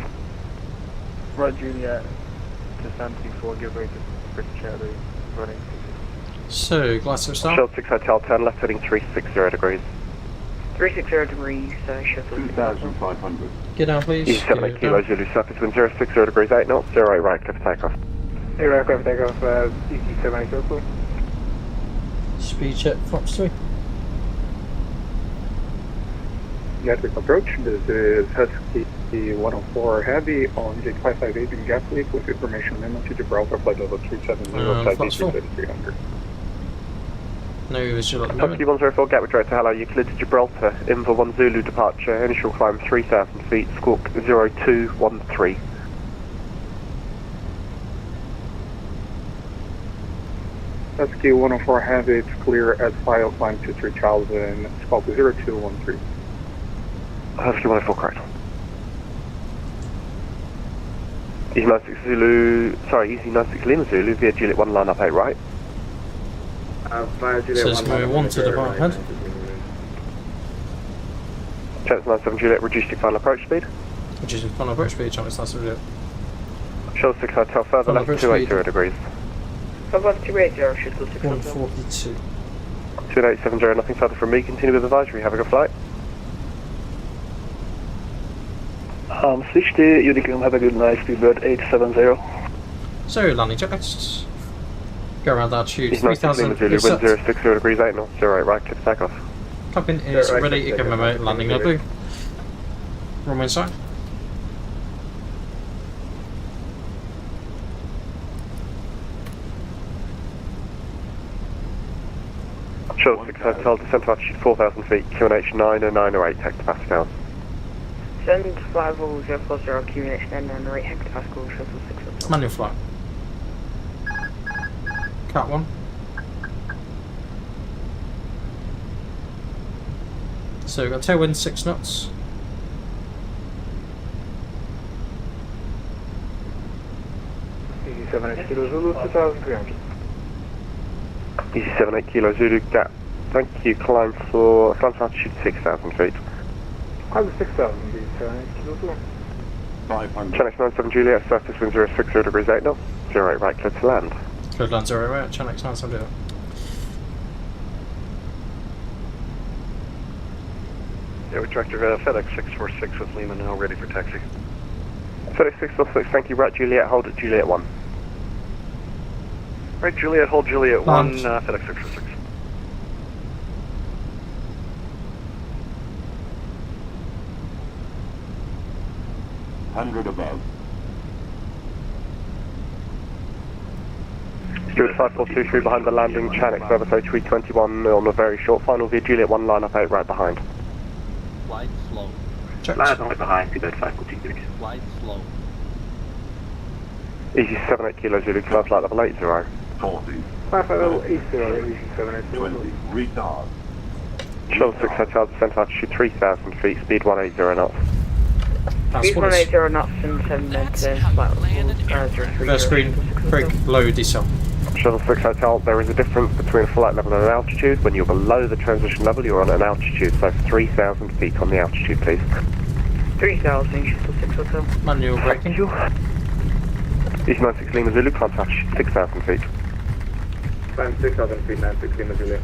Speaker 15: Right Juliet, to stand 24, give way to British Airways, running 66.
Speaker 1: So, Glasgow start.
Speaker 5: Shuttle 6 Hotel, turn left heading 360 degrees.
Speaker 10: 360 degrees, Shuttle
Speaker 19: 2,500.
Speaker 1: Get down, please.
Speaker 5: East 78
Speaker 1: Get
Speaker 5: Kilo
Speaker 1: down.
Speaker 5: Zulu, surface wind 060 degrees, 8 knots, 08 right, clear for takeoff.
Speaker 19: Hey, right, clear for takeoff, easy 78 Zulu.
Speaker 1: Speed check, Fox 3.
Speaker 19: Gatwick approach. This is Husky 104 Heavy on Jet2 in Gatwick with information memo to Gibraltar, flight level 370,
Speaker 1: Fox 4.
Speaker 19: 300.
Speaker 1: No visual at the moment.
Speaker 5: Husky 104 Gatwick direct to hello, you cleared to Gibraltar, Inver 1 Zulu departure, initial climb 3,000 feet, squawk 0213.
Speaker 19: Husky 104 Heavy, it's clear at file, climb to 3000, squawk 0213.
Speaker 5: Husky 104 correct. Easy 96 Zulu, sorry, Easy 96 Lima Zulu via Juliet 1 line up 8 right.
Speaker 19: Via Juliet
Speaker 1: Says we want to depart ahead.
Speaker 5: Chance 97 Juliet, reduced your final approach speed.
Speaker 1: Reducing final approach speed, Chance 97 Juliet.
Speaker 5: Show 6 hotel further
Speaker 1: Final
Speaker 5: left
Speaker 1: approach
Speaker 5: 280 degrees.
Speaker 10: Cover 280, should go 6
Speaker 1: 142.
Speaker 5: 2870, nothing further from me, continue with advisory, have a good flight.
Speaker 18: Switch to Unicum, have a good night, speedbird 870.
Speaker 1: So, landing checklists. Go around altitude
Speaker 5: Easy 96 Lima
Speaker 1: 3000.
Speaker 5: Zulu, wind 060 degrees 8 knots, 08 right, clear for takeoff.
Speaker 1: Cabin is ready to give a remote landing no blue. Runway inside.
Speaker 5: Shuttle 6 hotel, descent altitude 4,000 feet, QNH 90908, hectopascal down.
Speaker 10: Send 5040 QNH 908 hectopascal, shuttle 6 hotel.
Speaker 1: Manual flight. Cat 1. So we've got tailwind 6 knots.
Speaker 19: Easy 78 Kilo Zulu, 2300.
Speaker 5: Easy 78 Kilo Zulu, gap. Thank you, climb for altitude 6,000 feet.
Speaker 19: Climb to 6,000, Easy 78 Kilo Zulu.
Speaker 5: 500. Channel 97 Juliet, surface wind 060 degrees 8 knots, 08 right, clear to land.
Speaker 1: Clear to land 0 right, Channel 97 Juliet.
Speaker 7: Yeah, we tracked your FedEx 646 with Lima now, ready for taxi.
Speaker 5: FedEx 646, thank you, right Juliet, hold at Juliet 1.
Speaker 7: Right, Juliet, hold Juliet 1,
Speaker 1: Land.
Speaker 7: FedEx 646.
Speaker 5: Above. Stuart 5423 behind the landing, Channel Service A321 on a very short final via Juliet 1 line up 8 right behind.
Speaker 9: Wide slow.
Speaker 20: Land right behind, seabed 5423.
Speaker 9: Wide slow.
Speaker 5: Easy 78 Kilo Zulu, climb flight level 80.
Speaker 19: 40. 580, Easy 78 Kilo Zulu.
Speaker 5: Retard. Shuttle 6 hotel, descent altitude 3,000 feet, speed 180 knots.
Speaker 10: Speed 180 knots and 7 minutes, flight level 03.
Speaker 1: First screen, brake, low decel.
Speaker 5: Shuttle 6 hotel, there is a difference between flight level and an altitude. When you're below the transition level, you're on an altitude, so 3,000 feet on the altitude, please.
Speaker 10: 3,000, shuttle 6 hotel.
Speaker 1: Manual braking.
Speaker 5: Easy 96 Lima Zulu, climb to altitude 6,000 feet.
Speaker 19: Climb 6,000 feet, 96 Lima Zulu.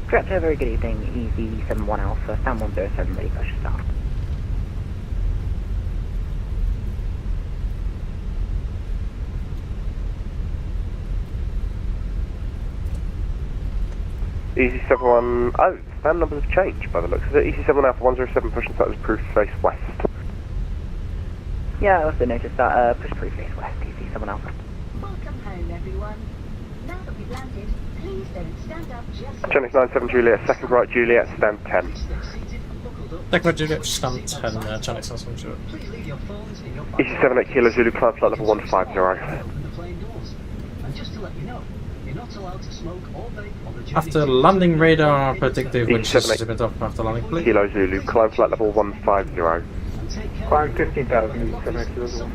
Speaker 21: Director, very good evening, Easy 71 Alpha, stand 107, ready for start.
Speaker 5: Easy 71, oh, stand numbers have changed by the looks of it. Easy 7 Alpha 107, push and start as proof face west.
Speaker 21: Yeah, I also noticed that, push proof face west, Easy 7 Alpha.
Speaker 4: Welcome home, everyone. Now that we've landed, please don't stand up just
Speaker 5: Geneva 97 Juliet, second right Juliet, stand 10.
Speaker 1: Second right Juliet, stand 10, Channel 97 Juliet.
Speaker 5: Easy 78 Kilo Zulu, climb flight level 150.
Speaker 2: And just to let you know, you're not allowed to smoke or vape on the journey.
Speaker 1: After landing radar, predictive wind systems have been off after landing, please.
Speaker 5: Kilo Zulu, climb flight level 150.
Speaker 19: Climb 15,000, Easy 78 Kilo Zulu.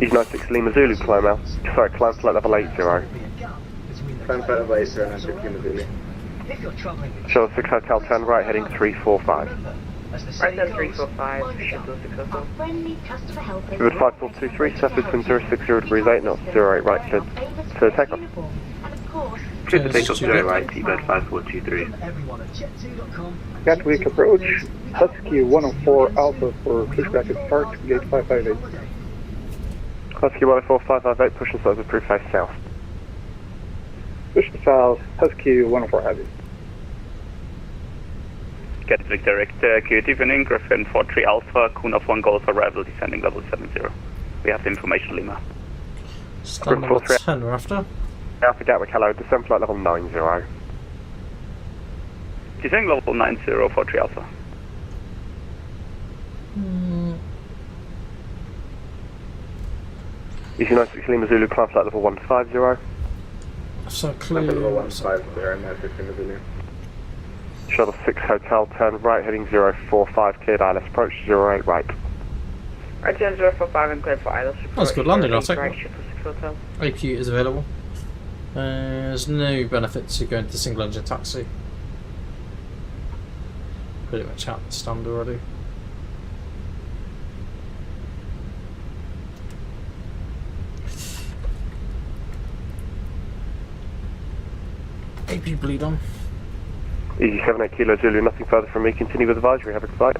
Speaker 5: Easy 96 Lima Zulu, climb out. Sorry, climb flight level 80.
Speaker 19: Climb flight level 80, 96 Lima Zulu.
Speaker 5: Shuttle 6 Hotel, turn right, heading 345.
Speaker 10: Right then 345, shuttle 6 hotel.
Speaker 4: friendly customer help.
Speaker 5: With 5423, surface wind 060 degrees 8 knots, 08 right, clear to takeoff.
Speaker 20: Clear to takeoff 0 right, seabed 5423.
Speaker 19: Gatwick approach, Husky 104 Alpha for pushback at start, gate 558.
Speaker 5: Husky 104 558, push and start as proof face south.
Speaker 19: Bishop South, Husky 104 Heavy.
Speaker 17: Gatwick direct, good evening, Griffin 43 Alpha, Kuna 1 Golf arrival descending level 70. We have the information, Lima.
Speaker 1: Stand level 10 we're after.
Speaker 5: Alpha Gatwick, hello, descend flight level 90.
Speaker 17: Descending level 90, 43 Alpha.
Speaker 5: Easy 96 Lima Zulu, climb flight level 150.
Speaker 1: So clear.
Speaker 19: Level 150, 96 Lima Zulu.
Speaker 5: Shuttle 6 Hotel, turn right, heading 045, cleared ILS approach, 08 right.
Speaker 10: Right, 045 and cleared for ILS approach.
Speaker 1: That's good landing, I'll take
Speaker 10: right,
Speaker 1: that.
Speaker 10: Shuttle 6 Hotel.
Speaker 1: APU is available. There's no benefit to going to single engine taxi. Pretty much out the stand already. APU bleed on.
Speaker 5: Easy 78 Kilo Zulu, nothing further from me, continue with advisory, have a good flight.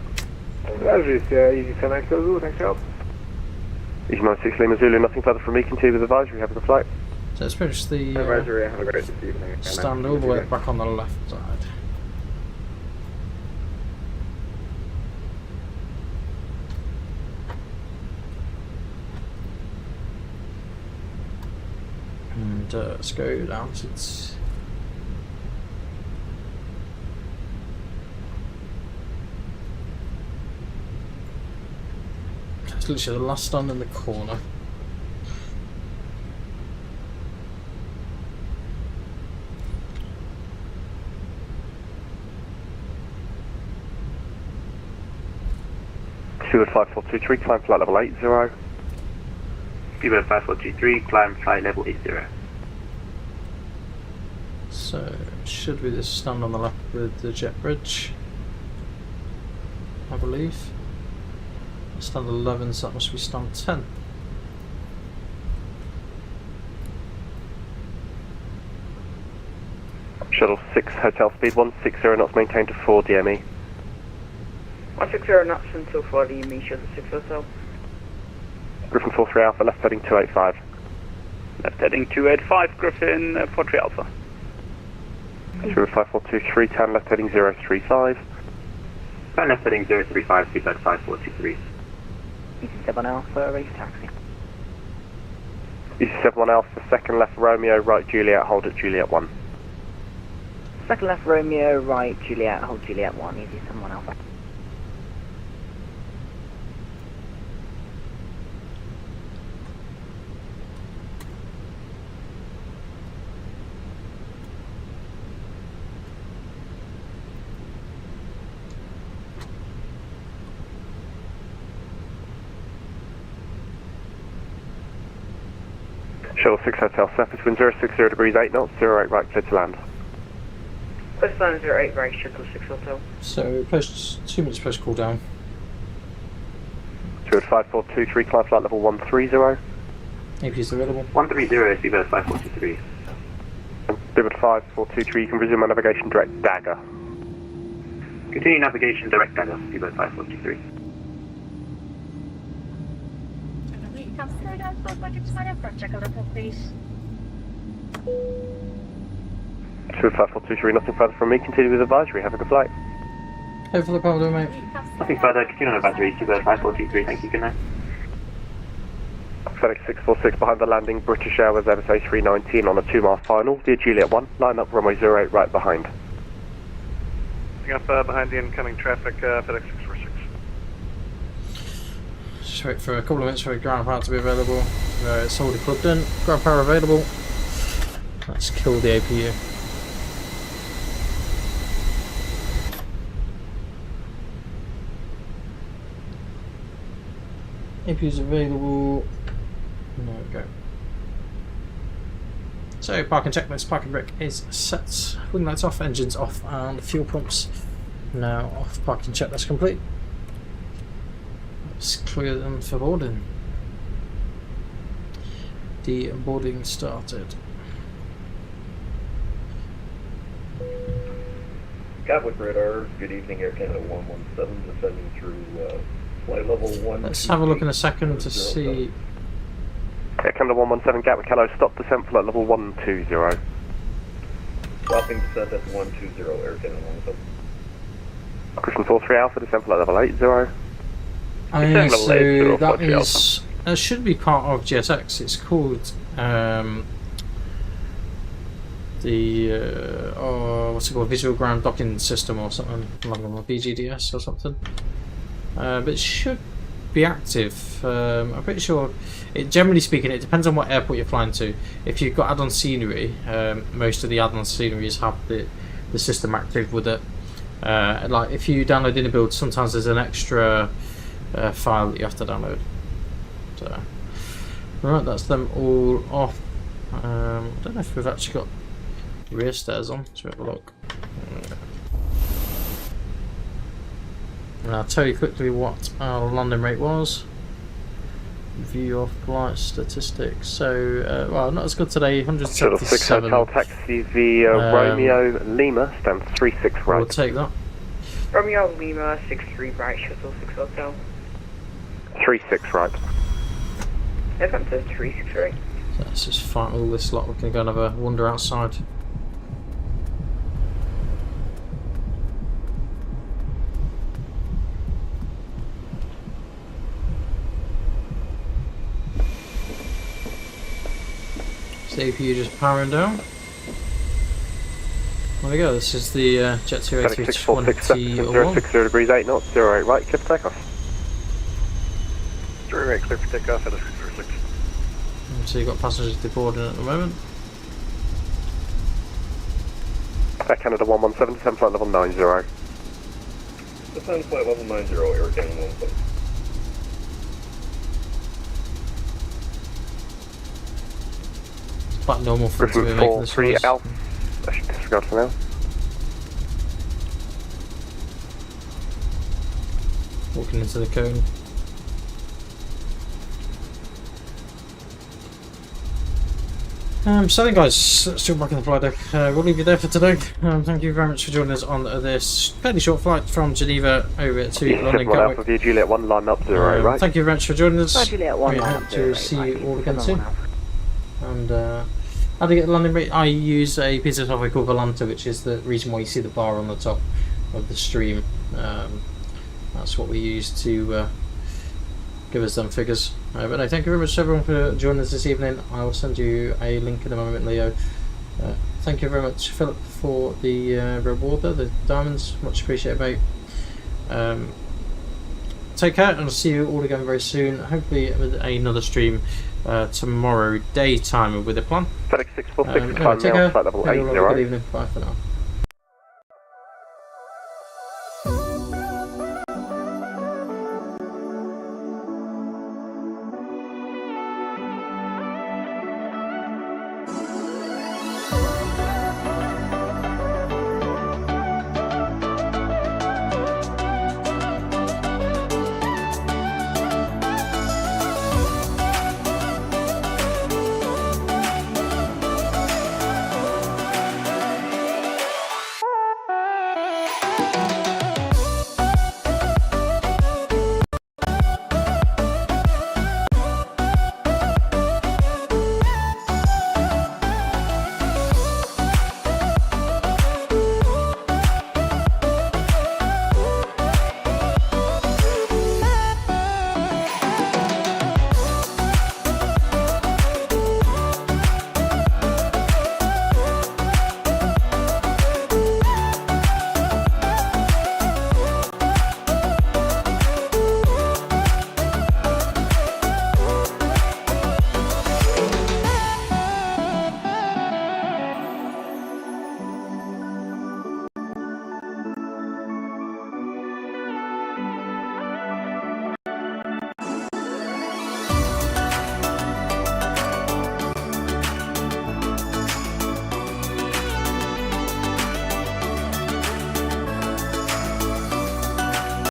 Speaker 19: Advisory, Easy 79 Kilo Zulu, thanks for help.
Speaker 5: Easy 96 Lima Zulu, nothing further from me, continue with advisory, have a good flight.
Speaker 1: So let's finish the
Speaker 19: Advisory, have a great evening.
Speaker 1: stand all the way back on the left side. And let's go down to it's literally the last stand in the corner.
Speaker 5: Steward 5423, climb flight level 80.
Speaker 20: Steward 5423, climb flight level 80.
Speaker 1: So should be this stand on the left with the jet bridge, I believe. Stand 11, so that must be stand 10.
Speaker 5: Shuttle 6 Hotel speed 160 knots maintained to 4 DME.
Speaker 10: 160 knots until 4 DME, Shuttle 6 Hotel.
Speaker 5: Griffin 43 Alpha, left heading 285.
Speaker 17: Left heading 285, Griffin 43 Alpha.
Speaker 5: Steward 5423, turn left heading 035.
Speaker 20: Turn left heading 035, seatbelt 5423.
Speaker 21: Easy 7 Alpha, race taxi.
Speaker 5: Easy 71 Alpha, second left Romeo, right Juliet, hold at Juliet 1.
Speaker 21: Second left Romeo, right Juliet, hold Juliet 1, easy 7 Alpha.
Speaker 5: Shuttle 6 Hotel, surface wind 060 degrees 8 knots, 08 right, clear to land.
Speaker 10: First line 08 right, Shuttle 6 Hotel.
Speaker 1: So post 2 minutes post cool down.
Speaker 5: Steward 5423, climb flight level 130.
Speaker 1: AP is available.
Speaker 20: 130, seatbelt 5423.
Speaker 5: Steward 5423, you can resume my navigation direct dagger.
Speaker 20: Continue navigation direct dagger, seatbelt 5423.
Speaker 8: Come through, don't book, but it's fine. Front check of the please.
Speaker 5: Steward 5423, nothing further from me, continue with advisory, have a good flight.
Speaker 1: Head for the powder, mate.
Speaker 20: Nothing further, continue on advisory, seatbelt 5423, thank you, good night.
Speaker 5: FedEx 646 behind the landing, British Airways Airbus A321 on a 2-mile final, via Juliet 1, line up runway 08 right behind.
Speaker 7: Up behind the incoming traffic, FedEx 646.
Speaker 1: Just wait for a couple of minutes for the ground power to be available. It's already plugged in. Ground power available. Let's kill the APU. APU's available. There we go. So parking checklist, parking brake is set. Wing lights off, engines off, and fuel pumps now off. Parking checklist complete. Let's clear them for boarding. The boarding started.
Speaker 3: Gatwick radar, good evening, Air Canada 117, descending through flight level 1.
Speaker 1: Let's have a look in a second to see.
Speaker 5: Air Canada 117, Gatwick, hello, stop descent flight level 120.
Speaker 3: Dropping descent at 120, Air Canada 17.
Speaker 5: Christian 43 Alpha, descent flight level 80.
Speaker 1: So that is, that should be part of GSX. It's called what's it called, Visual Ground Docking System or something, like VGDS or something. But it should be active. I'm pretty sure. Generally speaking, it depends on what airport you're flying to. If you've got add-on scenery, most of the add-on sceneries have the system active with it. Like if you download in a build, sometimes there's an extra file that you have to download. So, right, that's them all off. I don't know if we've actually got rear stairs on. Let's have a look. And I'll tell you quickly what our landing rate was. View of flight statistics. So, well, not as good today. 177.
Speaker 5: 6 Hotel Taxi via Romeo Lima, stand 36 right.
Speaker 1: We'll take that.
Speaker 10: Romeo Lima 63 right, shuttle 6 hotel.
Speaker 5: 36 right.
Speaker 10: FM says 36 right.
Speaker 1: So let's just fight all this lot. We can go and have a wander outside. CPU just powering down. There we go, this is the Jet2 A321.
Speaker 5: 060 degrees 8 knots, 08 right, clear for takeoff.
Speaker 7: 08 clear for takeoff at 646.
Speaker 1: So you've got passengers deboarding at the moment.
Speaker 5: Air Canada 117, descent flight level 90.
Speaker 3: Descent flight level 90, Air Canada 17.
Speaker 1: Quite normal for it to be making this noise.
Speaker 5: Alpha. I should disregard for now.
Speaker 1: Walking into the cone. So then guys, still back in the flight deck. We'll leave you there for today. Thank you very much for joining us on this fairly short flight from Geneva over to London Gatwick.
Speaker 5: Alpha, Juliet 1 line up 0 right.
Speaker 1: Thank you very much for joining us.
Speaker 10: Juliet 1
Speaker 1: we
Speaker 10: line
Speaker 1: hope
Speaker 10: up
Speaker 1: to
Speaker 10: 0
Speaker 1: see
Speaker 10: right,
Speaker 1: you all again
Speaker 10: 7
Speaker 1: soon. And how to get the landing rate? I use a piece of software called Volanta, which is the reason why you see the bar on the top of the stream. That's what we use to give us them figures. But no, thank you very much to everyone for joining us this evening. I will send you a link in a moment, Leo. Thank you very much, Philip, for the reward there, the diamonds. Much appreciated, mate. Take care, and I'll see you all again very soon. Hopefully with another stream tomorrow daytime with a plan.
Speaker 5: FedEx 646,
Speaker 1: take care.
Speaker 5: flight level 80.
Speaker 1: Good evening. Bye for now.